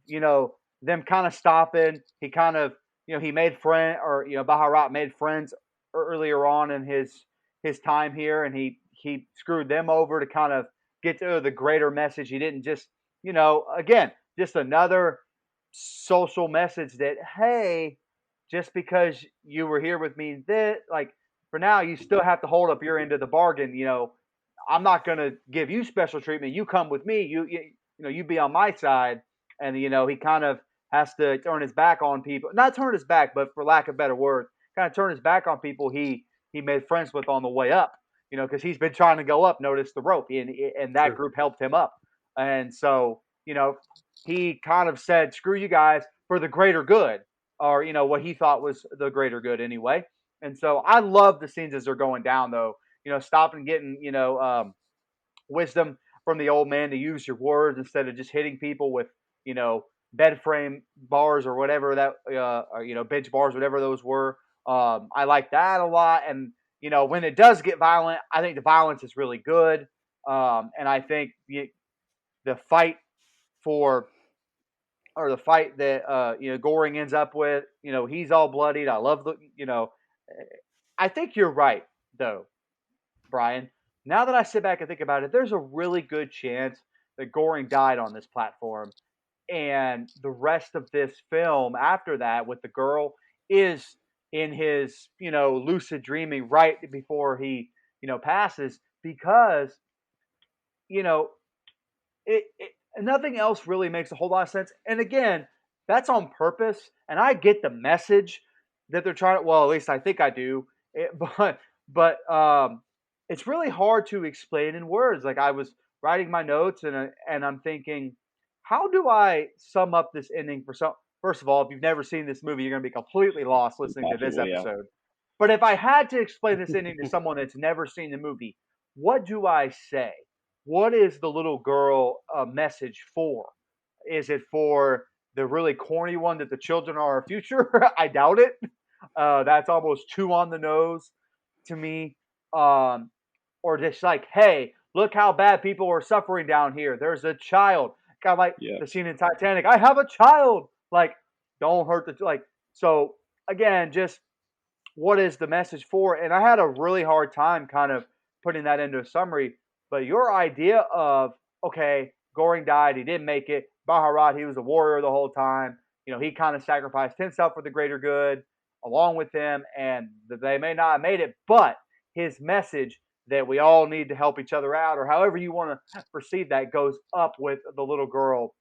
them kind of stopping. He kind of, he made Baharat made friends earlier on in his time here, and he screwed them over to kind of get to the greater message. He didn't just, again, just another social message that, hey, just because you were here with me, that, like, for now, you still have to hold up your end of the bargain. I'm not going to give you special treatment. You come with me. You be on my side. And, he kind of has to turn his back on people. Not turn his back, but for lack of better words, kind of turn his back on people he made friends with on the way up, because he's been trying to go up, notice the rope, and that group helped him up. And so, he kind of said, screw you guys for the greater good, or, what he thought was the greater good anyway. And so I love the scenes as they're going down, though, stopping, getting, wisdom from the old man to use your words instead of just hitting people with, bed frame bars or whatever that, or, bench bars, whatever those were. I like that a lot. And, when it does get violent, I think the violence is really good. And I think the fight the fight that, Goring ends up with, he's all bloodied. I love I think you're right, though, Brian. Now that I sit back and think about it, there's a really good chance that Goring died on this platform. And the rest of this film after that with the girl is in his, lucid dreaming right before he, passes, because, nothing else really makes a whole lot of sense. And again, that's on purpose. And I get the message that they're trying to, well, at least I think I do. But it's really hard to explain in words. Like, I was writing my notes and I'm thinking, how do I sum up this ending for some? First of all, if you've never seen this movie, you're going to be completely lost listening to this episode. But if I had to explain this ending to someone that's never seen the movie, what do I say? What is the little girl message for? Is it for the really corny one that the children are our future? I doubt it. That's almost too on the nose to me. Or just like, hey, look how bad people are suffering down here. There's a child. Kind of like the scene in Titanic. I have a child. Like, don't hurt the So again, just what is the message for? And I had a really hard time kind of putting that into a summary. But your idea of, okay, Goring died, he didn't make it. Baharat, he was a warrior the whole time. He kind of sacrificed himself for the greater good along with them, and they may not have made it, but his message that we all need to help each other out, or however you want to perceive that, goes up with the little girl.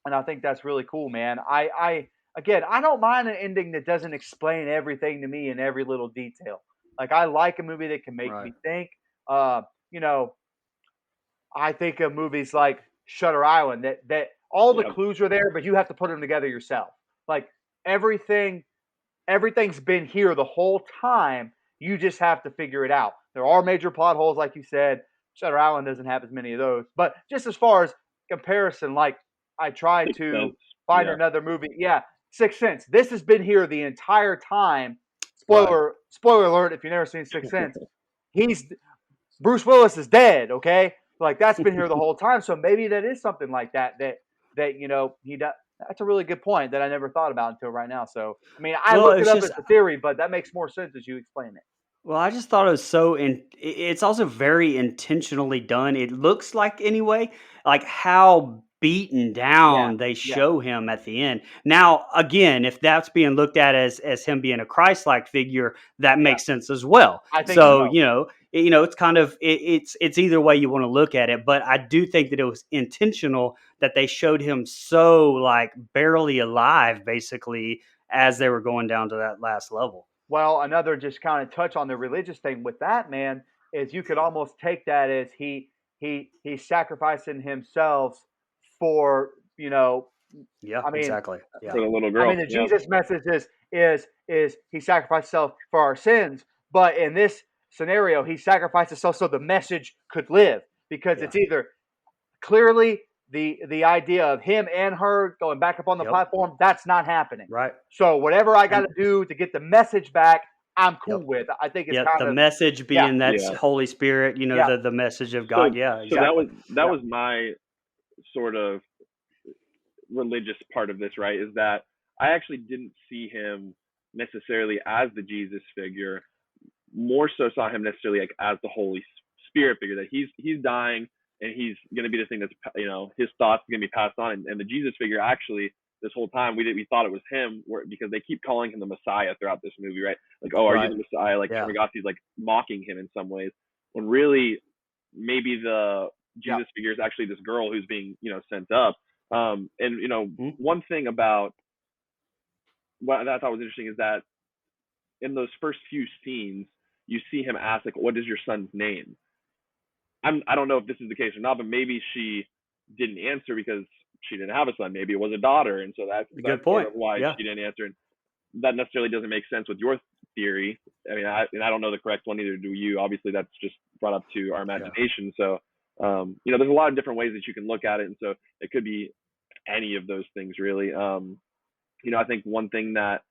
And I think that's really cool, man. I don't mind an ending that doesn't explain everything to me in every little detail. Like, I like a movie that can make me think. I think of movies like Shutter Island that all the clues are there, but you have to put them together yourself. Like, everything's been here the whole time. You just have to figure it out. There are major plot holes, like you said. Shutter Island doesn't have as many of those. But just as far as comparison, like, I tried to find another movie. Yeah, Sixth Sense. This has been here the entire time. Spoiler alert, if you've never seen Sixth Sense. Bruce Willis is dead, okay? Like, that's been here the whole time. So maybe that is something like that he does. That's a really good point that I never thought about until right now. So, I mean, I looked it up as a theory, but that makes more sense as you explain it. Well, I just thought it was it's also very intentionally done. It looks like, anyway, like how beaten down they show him at the end. Now, again, if that's being looked at as him being a Christ-like figure, that makes sense as well. I think so. It's kind of it's either way you want to look at it, but I do think that it was intentional that they showed him so, like, barely alive, basically, as they were going down to that last level. Well, another just kind of touch on the religious thing with that, man, is you could almost take that as he's sacrificing himself for, exactly. For the little girl. I mean, the Jesus message is he sacrificed himself for our sins, But in this scenario, he sacrificed himself so the message could live, because it's either clearly the idea of him and her going back up on the platform, that's not happening. Right. So whatever I got to do to get the message back, I'm cool with. I think it's kind the of message being that Yeah. Holy Spirit, you know, Yeah. the message of God. So that was my sort of religious part of this, right? Is that I actually didn't see him necessarily as the Jesus figure, more so saw him necessarily like as the Holy Spirit figure, that he's dying and he's going to be the thing that's, you know, his thoughts are going to be passed on, and the Jesus figure actually this whole time we thought it was him, because they keep calling him the Messiah throughout this movie, right? Like, oh, are you the Messiah? Like Tartagossi's like mocking him in some ways, when really maybe the Jesus figure is actually this girl who's being, you know, sent up. And you know, one thing about what I thought was interesting is that in those first few scenes, you see him ask, like, what is your son's name? I don't know if this is the case or not, but maybe she didn't answer because she didn't have a son. Maybe it was a daughter, and so that's a good point. Sort of why she didn't answer. And that necessarily doesn't make sense with your theory. I mean, I don't know the correct one, neither do you. Obviously, that's just brought up to our imagination. So, you know, there's a lot of different ways that you can look at it, and so it could be any of those things, really. You know, I think one thing that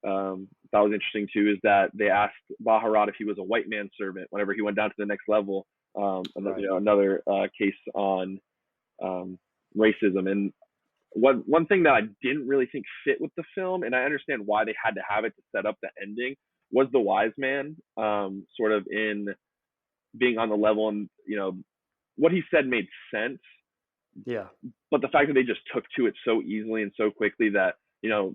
that was interesting too is that they asked Baharat if he was a white man's servant whenever he went down to the next level. You know, another case on racism. And one thing that I didn't really think fit with the film, and I understand why they had to have it to set up the ending, was the wise man, sort of in being on the level, and you know, what he said made sense. Yeah. But the fact that they just took to it so easily and so quickly that, you know,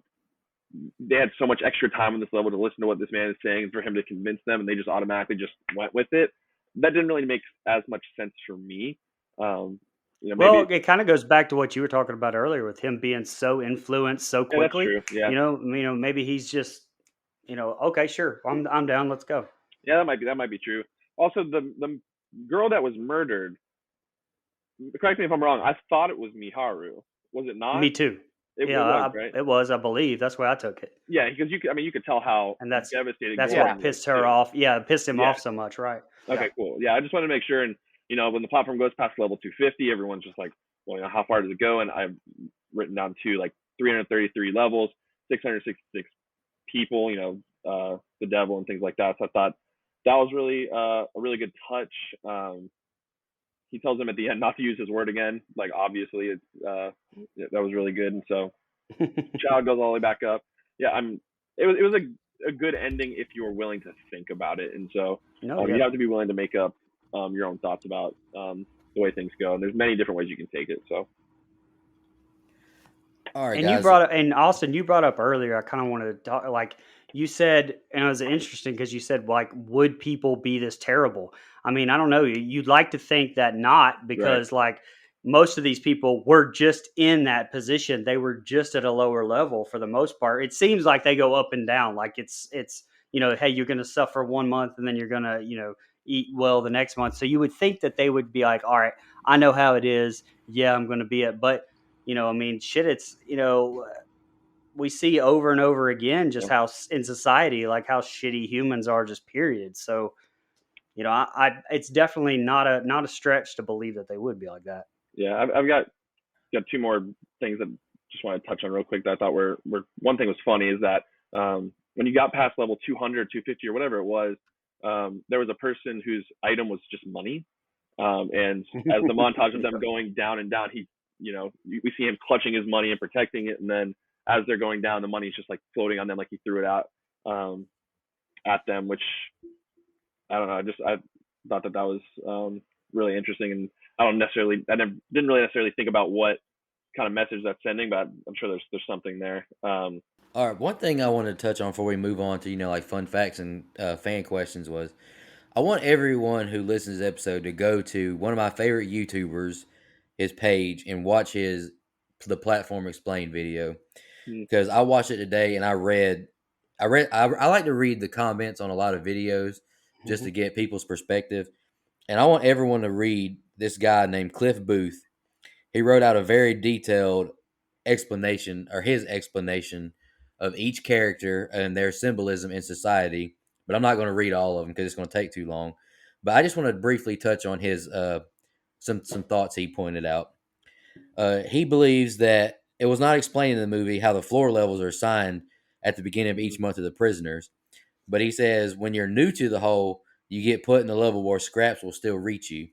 they had so much extra time on this level to listen to what this man is saying for him to convince them, and they just automatically just went with it. That didn't really make as much sense for me. You know, well, it kind of goes back to what you were talking about earlier with him being so influenced so quickly. Yeah, that's true. Yeah. You know, maybe he's just, you know, okay, sure, I'm down, let's go. Yeah, that might be true. Also, the girl that was murdered, correct me if I'm wrong, I thought it was Miharu. Was it not? Me too. It was, right? It was, I believe. That's where I took it. Yeah, because you could tell how devastated. That's what pissed her off. Yeah, it pissed him off so much, right? Okay, cool. Yeah, I just wanted to make sure. And you know, when the platform goes past level 250, everyone's just like, well, you know, how far does it go? And I've written down to like 333 levels, 666 people. You know, the devil and things like that. So I thought that was really a really good touch. He tells him at the end not to use his word again. Like, obviously, it's that was really good. And so Child goes all the way back up. Yeah, it was a good ending if you were willing to think about it. And so you have to be willing to make up your own thoughts about the way things go. And there's many different ways you can take it. So. All right, and guys. you brought up, and Austin, you brought up earlier, I kind of wanted to talk, like you said, and it was interesting because you said, like, would people be this terrible? I mean, I don't know. You'd like to think that not, because like most of these people were just in that position. They were just at a lower level for the most part. It seems like they go up and down. Like it's, you know, hey, you're going to suffer 1 month and then you're going to, you know, eat well the next month. So you would think that they would be like, all right, I know how it is. Yeah, I'm going to be it. But, you know, I mean, shit, it's, you know, we see over and over again just how in society, like how shitty humans are, just period. So, you know, it's definitely not a stretch to believe that they would be like that. Yeah, I've got two more things that I just want to touch on real quick that I thought were one thing was funny is that when you got past level 200, 250 or whatever it was, there was a person whose item was just money. And as the montage of them going down and down, he, you know, we see him clutching his money and protecting it. And then as they're going down, the money's just like floating on them, like he threw it out at them, which I don't know. I thought that was really interesting. And I didn't really necessarily think about what kind of message that's sending, but I'm sure there's something there. All right, one thing I wanted to touch on before we move on to, you know, like fun facts and fan questions was, I want everyone who listens to this episode to go to one of my favorite YouTubers, his page, and watch the Platform Explained video, because I watched it today and I like to read the comments on a lot of videos just to get people's perspective. And I want everyone to read this guy named Cliff Booth. He wrote out a very detailed explanation, or his explanation, of each character and their symbolism in society but I'm not going to read all of them because it's going to take too long. But I just want to briefly touch on his some thoughts he pointed out. He believes that it was not explained in the movie how the floor levels are assigned at the beginning of each month of the prisoners. But he says when you're new to the hole, you get put in a level where scraps will still reach you.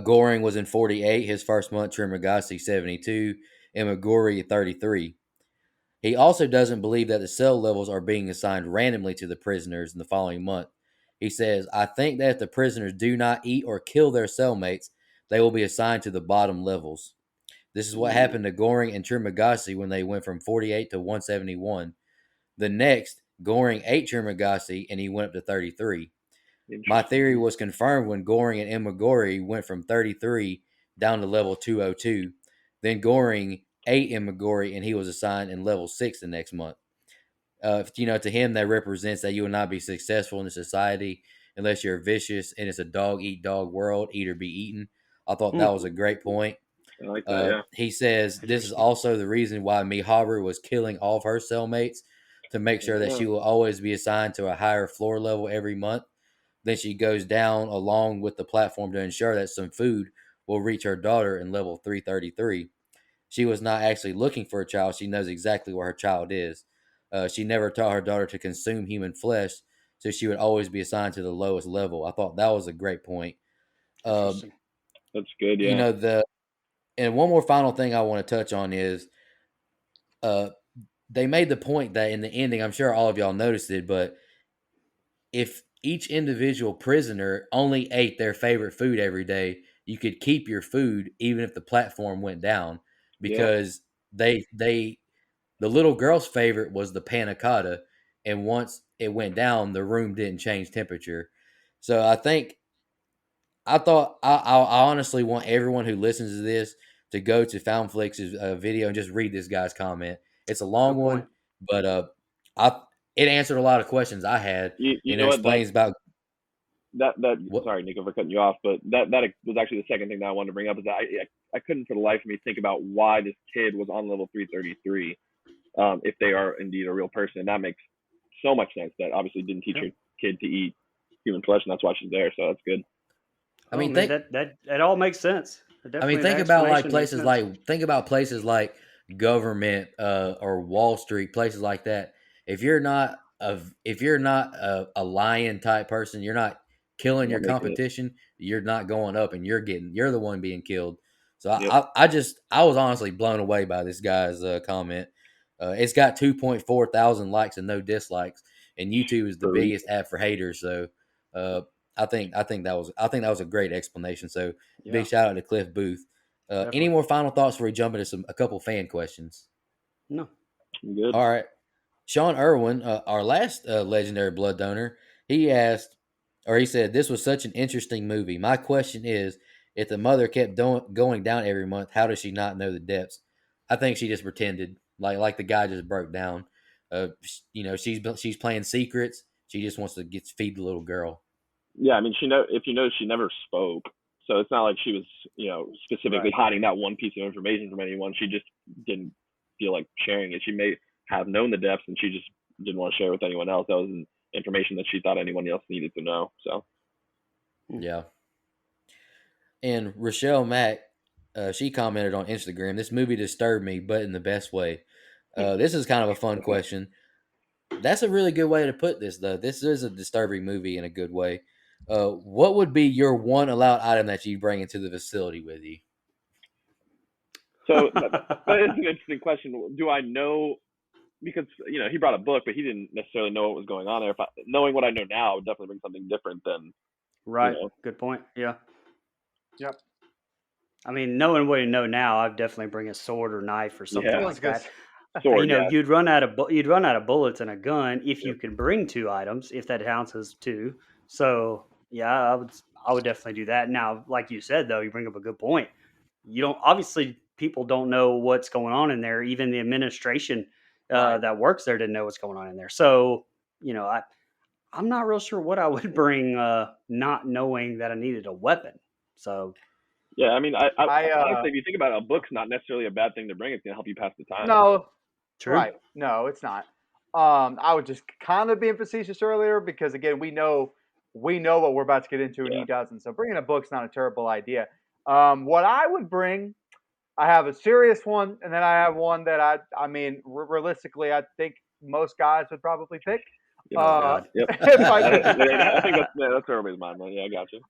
Goring was in 48, his first month, Trimagasi 72, and Maguri 33. He also doesn't believe that the cell levels are being assigned randomly to the prisoners in the following month. He says, I think that if the prisoners do not eat or kill their cellmates, they will be assigned to the bottom levels. This is what happened to Goring and Trimagasi when they went from 48 to 171. The next, Goring ate Trimagasi and he went up to 33. My theory was confirmed when Goring and Imagori went from 33 down to level 202. Then Goring ate Imagori and he was assigned in level 6 the next month. To him, that represents that you will not be successful in the society unless you're vicious and it's a dog eat dog world, eat or be eaten. I thought that was a great point. I like that, yeah. He says this is also the reason why Miharu was killing all of her cellmates to make sure that she will always be assigned to a higher floor level every month. Then she goes down along with the platform to ensure that some food will reach her daughter in level 333. She was not actually looking for a child. She knows exactly where her child is. She never taught her daughter to consume human flesh, so she would always be assigned to the lowest level. I thought that was a great point. That's good, yeah. And one more final thing I want to touch on is they made the point that in the ending, I'm sure all of y'all noticed it, but if each individual prisoner only ate their favorite food every day, you could keep your food even if the platform went down, because the little girl's favorite was the panna cotta, and once it went down, the room didn't change temperature. So I honestly want everyone who listens to this to go to Foundflix's video and just read this guy's comment. It's a long one, but it answered a lot of questions I had. You know explains about that. Sorry, Nico, for cutting you off, but that was actually the second thing that I wanted to bring up. Is that I couldn't for the life of me think about why this kid was on level 333. If they are indeed a real person, and that makes so much sense. That obviously didn't teach your kid to eat human flesh, and that's why she's there. So that's good. I mean, that all makes sense. I mean, think about places like government or Wall Street, places like that. If you're not a lion type person, you're not killing your competition. You're not going up, and you're the one being killed. So I was honestly blown away by this guy's comment. It's got 2.4 thousand likes and no dislikes, and YouTube is the biggest app for haters. So I think that was a great explanation. So big shout out to Cliff Booth. Any more final thoughts before we jump into a couple fan questions? No. Good. All right. Sean Irwin, our last legendary blood donor, he said, this was such an interesting movie. My question is, if the mother kept going down every month, how does she not know the depths? I think she just pretended, like the guy just broke down. She's playing secrets. She just wants to feed the little girl. Yeah, I mean, she never spoke, so it's not like she was, specifically hiding that one piece of information from anyone. She just didn't feel like sharing it. She may have known the depths, and she just didn't want to share with anyone else. That was information that she thought anyone else needed to know. So, yeah. And Rochelle Mack, she commented on Instagram, this movie disturbed me, but in the best way. This is kind of a fun question. That's a really good way to put this, though. This is a disturbing movie in a good way. What would be your one allowed item that you bring into the facility with you? So that is an interesting question. Do I know? Because he brought a book, but he didn't necessarily know what was going on there. Knowing what I know now, I would definitely bring something different than. Right. Good point. Yeah. Yep. I mean, knowing what you know now, I'd definitely bring a sword or knife or something like that. Sword, you'd run out of bullets and a gun if you could bring 2 items, if that counts as 2. So yeah, I would definitely do that. Now, like you said, though, you bring up a good point. Obviously people don't know what's going on in there. Even the administration that works there didn't know what's going on in there. So I'm not real sure what I would bring, not knowing that I needed a weapon. So. Yeah, I mean, I honestly, if you think about it, a book's not necessarily a bad thing to bring. It's gonna help you pass the time. No, true. Right? No, it's not. I was just kind of being facetious earlier because again, we know what we're about to get into, and he doesn't. So bringing a book's not a terrible idea. What I would bring, I have a serious one, and then I have one that I mean, realistically, I think most guys would probably pick. Yep. If I could. I think that's everybody's mind, man. Yeah, I got you.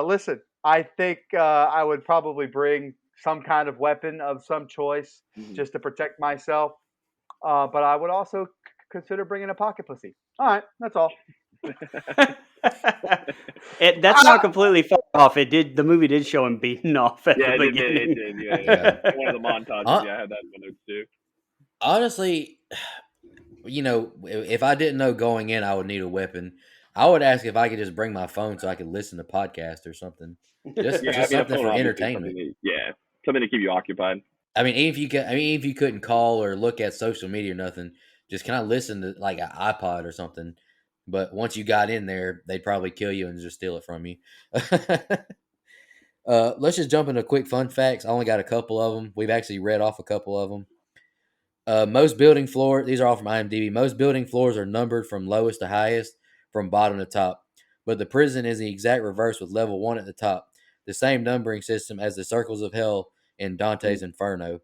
Listen, I think I would probably bring some kind of weapon of some choice just to protect myself. But I would also consider bringing a pocket pussy. All right, that's all. That's not completely far off. The movie did show him beating off at the beginning. It did. Yeah. One of the montages. I had that in my notes too. Honestly, if I didn't know going in I would need a weapon, I would ask if I could just bring my phone so I could listen to podcasts or something. Just something for entertainment. Something to keep you occupied. I mean, even if you couldn't call or look at social media or nothing, just kind of listen to like an iPod or something. But once you got in there, they'd probably kill you and just steal it from you. Let's just jump into quick fun facts. I only got a couple of them. We've actually read off a couple of them. Most building floors, these are all from IMDb. Most building floors are numbered from lowest to highest, from bottom to top. But the prison is the exact reverse, with level 1 at the top, the same numbering system as the circles of hell in Dante's Inferno.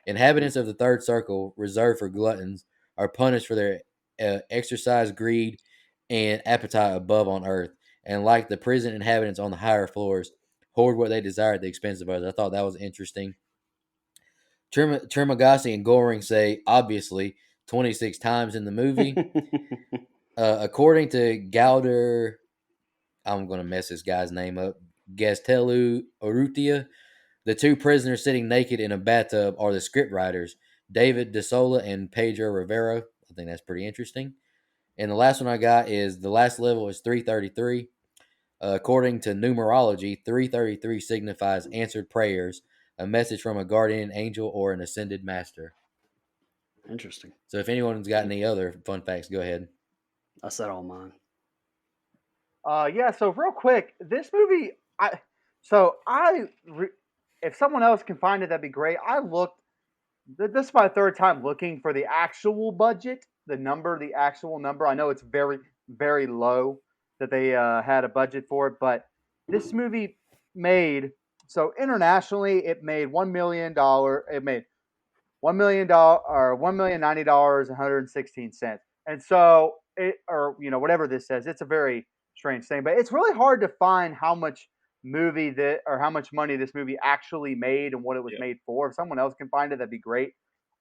Inhabitants of the third circle, reserved for gluttons, are punished for their exercise, greed, and appetite above on earth. And like the prison inhabitants on the higher floors, hoard what they desire at the expense of others. I thought that was interesting. Trimagasi and Goring say, obviously, 26 times in the movie. According to Gauder, I'm going to mess this guy's name up, Gastelu Urrutia, the two prisoners sitting naked in a bathtub are the scriptwriters, David DeSola and Pedro Rivera. I think that's pretty interesting. And the last one I got is the last level is 333. According to numerology, 333 signifies answered prayers, a message from a guardian angel or an ascended master. Interesting. So if anyone's got any other fun facts, go ahead. I said all mine. So real quick, this movie, if someone else can find it, that'd be great. This is my third time looking for the actual budget, the actual number. I know it's very, very low that they had a budget for it, but this movie internationally, it made $1 million. It made $1 million or $1,090,000 116 cents, and so whatever this says, it's a very strange thing, but it's really hard to find how much money this movie actually made and what it was made for. If someone else can find it, that'd be great.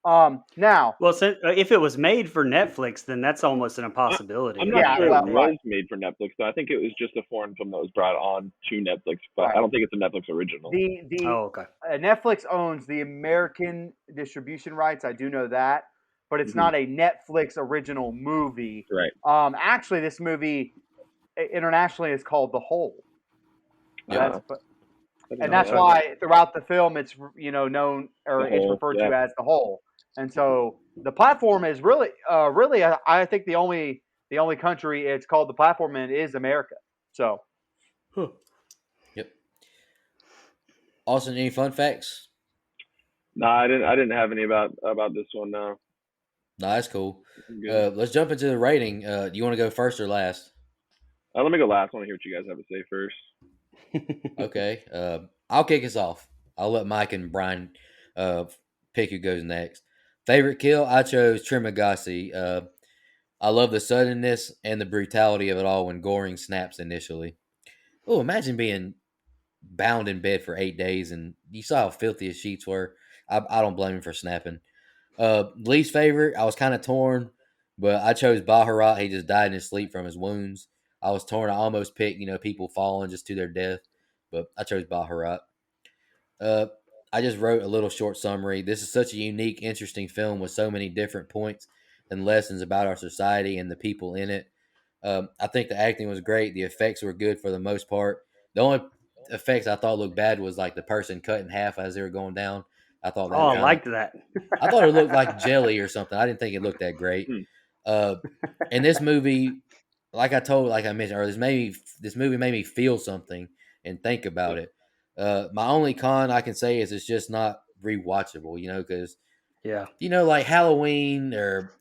Now, well, so if it was made for Netflix, then that's almost an impossibility. I'm not sure it was made for Netflix, though. I think it was just a foreign film that was brought on to Netflix, but I don't think it's a Netflix original. Okay. Netflix owns the American distribution rights. I do know that, but it's not a Netflix original movie. Right. Actually, this movie internationally is called The Hole. Yeah. And that's why throughout the film it's known or it's referred to as The Hole. And so the platform is really I think the only country it's called the platform in is America. So. Yep. Austin, any fun facts? No, I didn't have any about this one. No, that's cool. Let's jump into the rating. Do you want to go first or last? Let me go last. I want to hear what you guys have to say first. Okay. I'll kick us off. I'll let Mike and Brian pick who goes next. Favorite kill? I chose Trimagasi. I love the suddenness and the brutality of it all when Goring snaps initially. Oh, imagine being bound in bed for 8 days and you saw how filthy his sheets were. I don't blame him for snapping. Least favorite? I was kind of torn, but I chose Baharat. He just died in his sleep from his wounds. I was torn. I almost picked, people falling just to their death, but I chose Baharat. I just wrote a little short summary. This is such a unique, interesting film with so many different points and lessons about our society and the people in it. I think the acting was great. The effects were good for the most part. The only effects I thought looked bad was like the person cut in half as they were going down. I thought that. I liked that. I thought it looked like jelly or something. I didn't think it looked that great. And this movie, like I mentioned earlier, this movie made me feel something and think about it. My only con I can say is it's just not rewatchable, because like Halloween or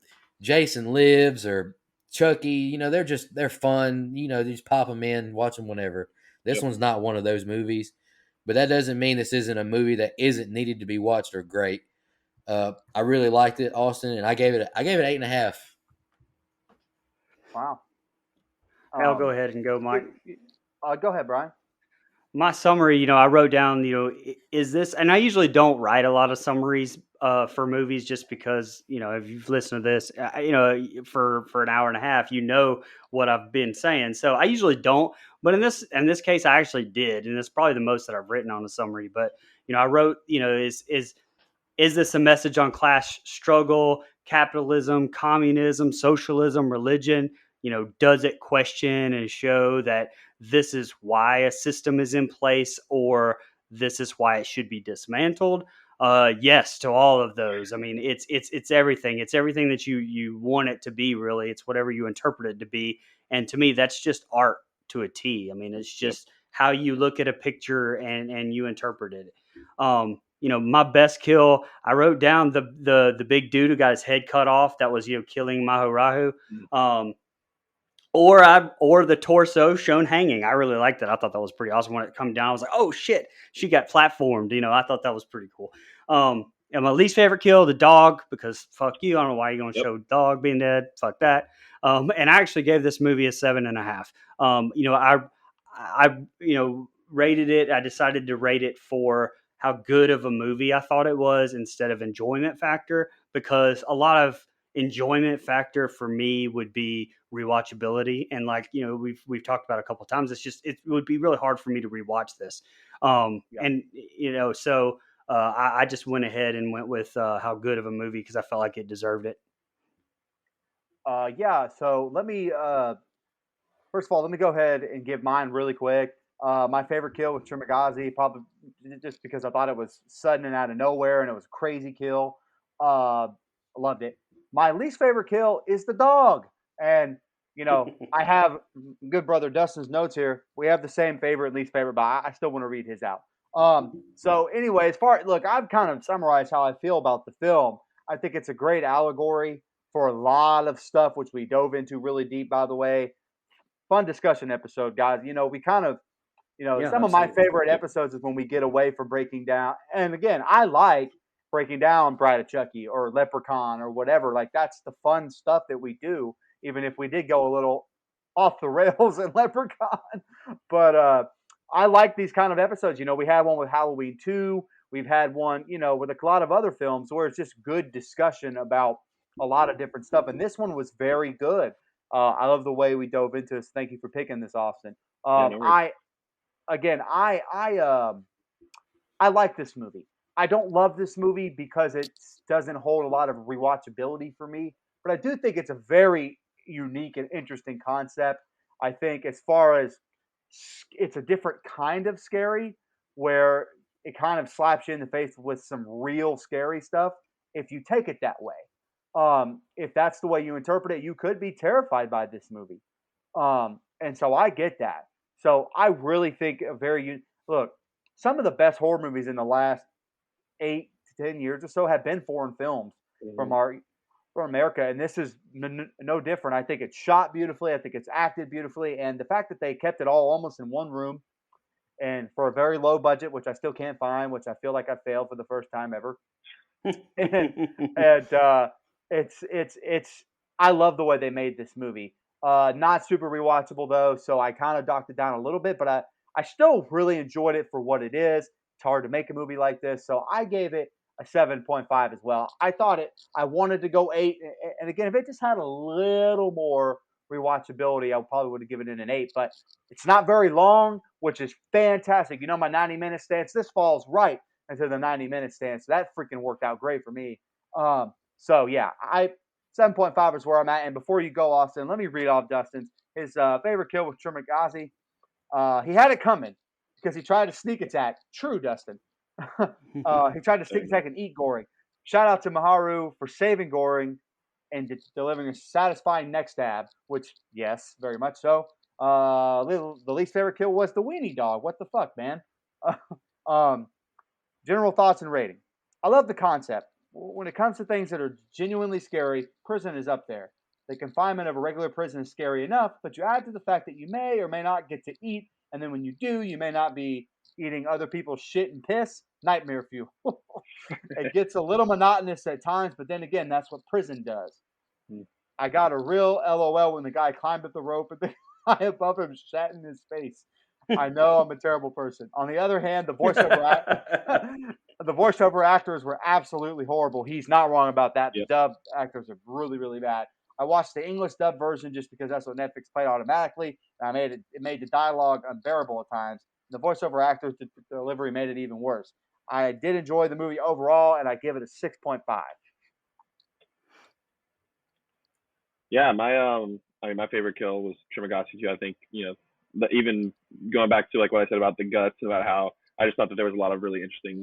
Jason Lives or Chucky, you know, they're fun. You know, you just pop them in, watch them whenever. This Yep. one's not one of those movies, but that doesn't mean this isn't a movie that isn't needed to be watched or great. I really liked it, Austin, and I gave it 8.5. Wow. I'll go ahead and go, Mike. Go ahead, Brian. My summary, I wrote down, is this, and I usually don't write a lot of summaries for movies just because, if you've listened to this, for an hour and a half, what I've been saying. So I usually don't, but in this case, I actually did, and it's probably the most that I've written on a summary. But I wrote, is this a message on class struggle, capitalism, communism, socialism, religion? Does it question and show that this is why a system is in place, or this is why it should be dismantled? Yes, to all of those. I mean, it's everything. It's everything that you want it to be. Really, it's whatever you interpret it to be. And to me, that's just art to a T. I mean, it's just how you look at a picture and you interpret it. My best kill, I wrote down the big dude who got his head cut off. That was killing Mahorahu. Or the torso shown hanging. I really liked it. I thought that was pretty awesome. When it come down, I was like, oh shit, she got platformed. I thought that was pretty cool. And my least favorite kill, the dog, because fuck you. I don't know why you're going to show dog being dead. Fuck that. And I actually gave this movie a 7.5. I rated it. I decided to rate it for how good of a movie I thought it was instead of enjoyment factor, because a lot of enjoyment factor for me would be rewatchability, and we've talked about a couple of times, it would be really hard for me to rewatch this. And so I just went ahead and went with how good of a movie, because I felt like it deserved it. So let me first of all, let me go ahead and give mine really quick. My favorite kill was Trimagazi, probably just because I thought it was sudden and out of nowhere, and it was a crazy kill. I loved it. My least favorite kill is the dog. And, I have good brother Dustin's notes here. We have the same favorite and least favorite, but I still want to read his out. So anyway, I've kind of summarized how I feel about the film. I think it's a great allegory for a lot of stuff, which we dove into really deep, by the way. Fun discussion episode, guys. We kind of, some of my favorite episodes is when we get away from breaking down. And again, I like breaking down Bride of Chucky or Leprechaun or whatever. Like, that's the fun stuff that we do, even if we did go a little off the rails in Leprechaun. But I like these kind of episodes. We had one with Halloween 2. We've had one, with a lot of other films where it's just good discussion about a lot of different stuff. And this one was very good. I love the way we dove into this. Thank you for picking this, Austin. I like this movie. I don't love this movie because it doesn't hold a lot of rewatchability for me, but I do think it's a very unique and interesting concept. I think as far as it's a different kind of scary, where it kind of slaps you in the face with some real scary stuff. If you take it that way, if that's the way you interpret it, you could be terrified by this movie. And so I get that. So I really think look, some of the best horror movies in the last 8 to 10 years or so have been foreign films from America, and this is no different. I think it's shot beautifully. I think it's acted beautifully, and the fact that they kept it all almost in one room, and for a very low budget, which I still can't find, which I feel like I failed for the first time ever. It's I love the way they made this movie. Not super rewatchable though, so I kind of docked it down a little bit, but I still really enjoyed it for what it is. It's hard to make a movie like this, so I gave it a 7.5 as well. I wanted to go 8, and again, if it just had a little more rewatchability, I probably would have given it an 8, but it's not very long, which is fantastic. My 90-minute stance, this falls right into the 90-minute stance. So that freaking worked out great for me. So yeah, 7.5 is where I'm at. And before you go, Austin, let me read off Dustin's. His favorite kill was Trimagazi. He had it coming because he tried to sneak attack. True, Dustin. He tried to sneak attack and eat Goring. Shout out to Maharu for saving Goring and delivering a satisfying neck stab, which, yes, very much so. The least favorite kill was the weenie dog. What the fuck, man? General thoughts and rating. I love the concept. when it comes to things that are genuinely scary, prison is up there. The confinement of a regular prison is scary enough, but you add to the fact that you may or may not get to eat, and then when you do, you may not be eating other people's shit and piss. Nightmare fuel. It gets a little monotonous at times, but then again, that's what prison does. I got a real LOL when the guy climbed up the rope and the guy above him shat in his face. I know I'm a terrible person. On the other hand, the voiceover actors were absolutely horrible. He's not wrong about that. The dub actors are really, really bad. I watched the English dub version just because that's what Netflix played automatically. And it made the dialogue unbearable at times. The voiceover actors' delivery made it even worse. I did enjoy the movie overall, and I give it a 6.5. Yeah, my favorite kill was Trimagasi too. I think, even going back to like what I said about the guts, about how I just thought that there was a lot of really interesting,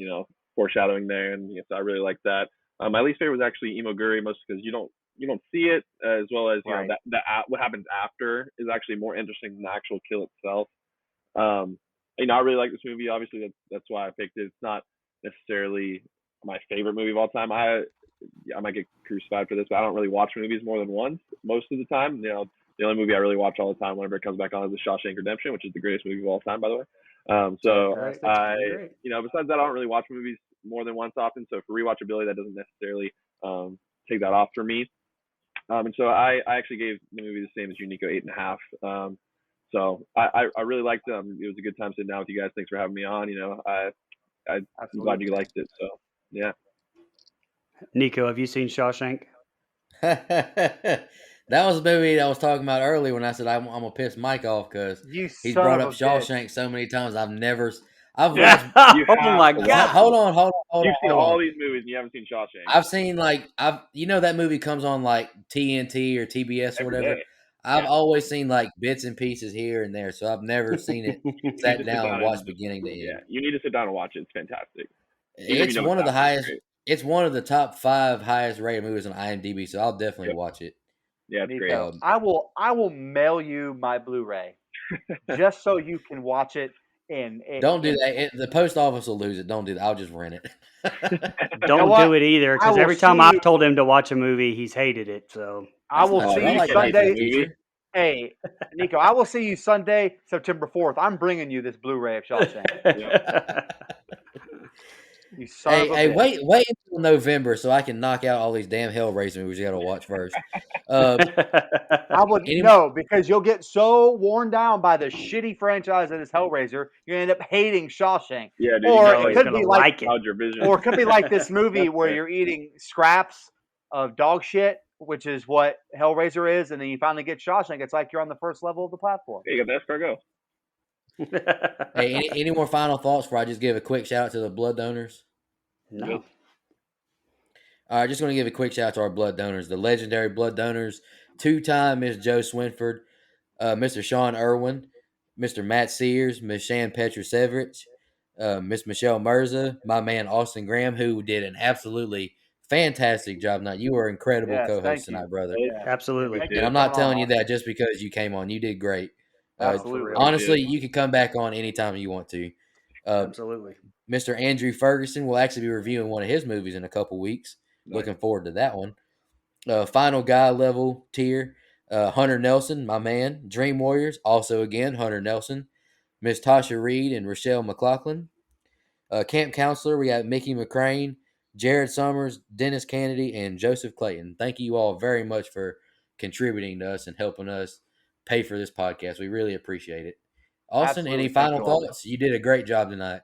foreshadowing there, and so I really liked that. My least favorite was actually Imoguri, mostly because you don't see it, as well as Right. what happens after is actually more interesting than the actual kill itself. I really like this movie. Obviously, that's why I picked it. It's not necessarily my favorite movie of all time. I might get crucified for this, but I don't really watch movies more than once most of the time. The only movie I really watch all the time whenever it comes back on is The Shawshank Redemption, which is the greatest movie of all time, by the way. Fantastic. Besides that, I don't really watch movies more than once often. So for rewatchability, that doesn't necessarily take that off for me. And so I actually gave the movie the same as you, Nico, 8.5. So I really liked it. It was a good time sitting down with you guys. Thanks for having me on. I'm glad you liked it. So yeah. Nico, have you seen Shawshank? That was a movie I was talking about earlier when I said I'm gonna piss Mike off because he's son brought of up a bitch. Shawshank so many times. I've Oh You my have to God! hold on. You've seen all these movies and you haven't seen Shawshank. I've seen that movie comes on like TNT or TBS or Every whatever. day. I've always seen like bits and pieces here and there, so I've never seen it sat down and watched beginning to end. Yeah, you need to sit down and watch it. It's fantastic. It's one of the highest. It's one of the top 5 highest rated movies on IMDb, so I'll definitely watch it. Yeah, it's great. Nico, I will mail you my Blu-ray just so you can watch it. Don't do that. The post office will lose it. Don't do that. I'll just rent it. Don't do it either, because every time I've told him to watch a movie, he's hated it. So I will see you Sunday. Hey, Nico, I will see you Sunday, September 4th. I'm bringing you this Blu-ray of Shawshank. You son of a Hey, bitch. wait until November so I can knock out all these damn Hellraiser movies you got to watch first. I would no, because you'll get so worn down by the shitty franchise that is Hellraiser, you end up hating Shawshank. Yeah, dude, or it could be like your vision. Or it could be like this movie where you're eating scraps of dog shit, which is what Hellraiser is, and then you finally get Shawshank. It's like you're on the first level of the platform. Hey, you got the escargot. Hey, any more final thoughts before I just give a quick shout out to the blood donors? No. All right, just going to give a quick shout out to our blood donors, the legendary blood donors, 2-time Miss Joe Swinford, Mr. Sean Irwin, Mr. Matt Sears, Miss Shan Petrusevich, Miss Michelle Mirza, my man Austin Graham, who did an absolutely fantastic job tonight. You were an incredible co-host tonight, brother. Yeah. Absolutely. And I'm not telling you that just because you came on. You did great. Absolutely. Honestly, you can come back on anytime you want to. Absolutely. Mr. Andrew Ferguson will actually be reviewing one of his movies in a couple weeks. Nice. Looking forward to that one. Final guy level tier, Hunter Nelson, my man. Dream Warriors, also again, Hunter Nelson. Miss Tasha Reed and Rochelle McLaughlin. Camp Counselor, we got Mickey McCrane, Jared Summers, Dennis Kennedy, and Joseph Clayton. Thank you all very much for contributing to us and helping us pay for this podcast. We really appreciate it. Austin, any final thoughts? You did a great job tonight.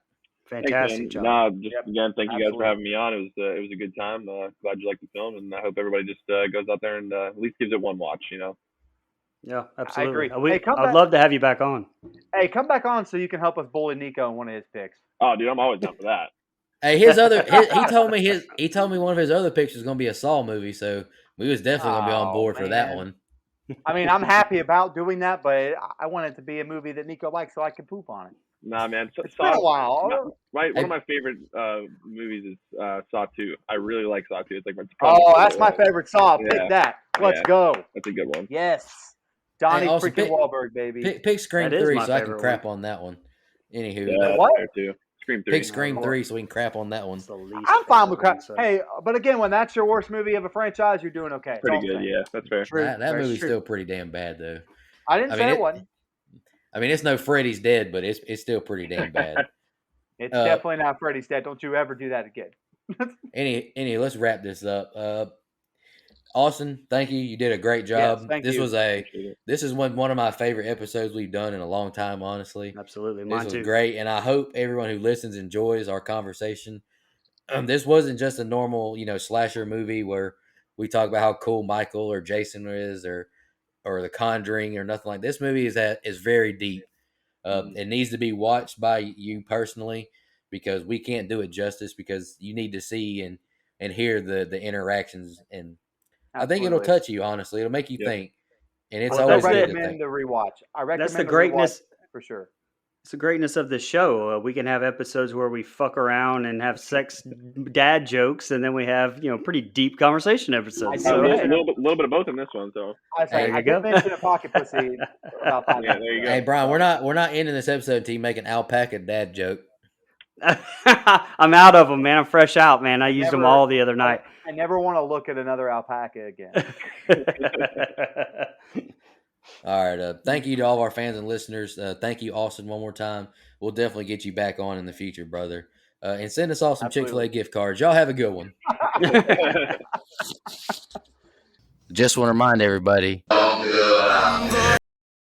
Fantastic job. Again, thank you guys for having me on. It was a good time. Glad you liked the film, and I hope everybody just goes out there and at least gives it one watch. Yeah, absolutely. I agree. I'd love to have you back on. Hey, come back on so you can help us bully Nico in one of his picks. Oh, dude, I'm always down for that. Hey, he told me one of his other picks was going to be a Saw movie, so we was definitely going to be on board for that one. I mean, I'm happy about doing that, but I want it to be a movie that Nico likes so I can poop on it. Nah, man. It's been a while. One of my favorite movies is Saw 2. I really like Saw 2. It's like that's my favorite Saw. Pick that. Let's go. That's a good one. Yes. Donnie freaking Wahlberg, baby. Pick Scream 3 so I can crap on that one. Anywho. Yeah, what? Scream 3. Pick Scream 3 so we can crap on that one. It's the least I'm fine with favorite crap. one, so- Hey, but again, when that's your worst movie of a franchise, you're doing okay. That's all Pretty I'm good, saying. yeah. That's fair. True. That That's movie's true. still pretty damn bad, though. I didn't I say mean, it wasn't. I mean, it's no Freddy's dead, but it's still pretty damn bad. It's definitely not Freddy's Dead. Don't you ever do that again. Any, let's wrap this up. Austin, thank you. You did a great job. Yes, thank this you. was Appreciate it. this is one of my favorite episodes we've done in a long time, honestly. Absolutely, This mine was too. great, and I hope everyone who listens enjoys our conversation. This wasn't just a normal, slasher movie where we talk about how cool Michael or Jason is, or The Conjuring, or nothing like this. Movie is very deep. It needs to be watched by you personally because we can't do it justice because you need to see and hear the interactions, and I think it'll Absolutely. touch you. Honestly, it'll make you Yep. think, and it's I always that's good to recommend think. the rewatch. I recommend That's the the greatness. rewatch for sure. It's the greatness of the show. We can have episodes where we fuck around and have sex dad jokes, and then we have pretty deep conversation episodes. I A know, So, right? little bit of both in this one, so I say There you I go. did mention a pocket pussy about 5 yeah, minutes there you ago. go. Hey Brian, we're not ending this episode until you make an alpaca dad joke. I'm out of them, man. I'm fresh out, man. I used them Never- all the other night. I never want to look at another alpaca again. All right. Thank you to all of our fans and listeners. Thank you, Austin, one more time. We'll definitely get you back on in the future, brother. And send us all some Absolutely. Chick-fil-A gift cards. Y'all have a good one. Just want to remind everybody.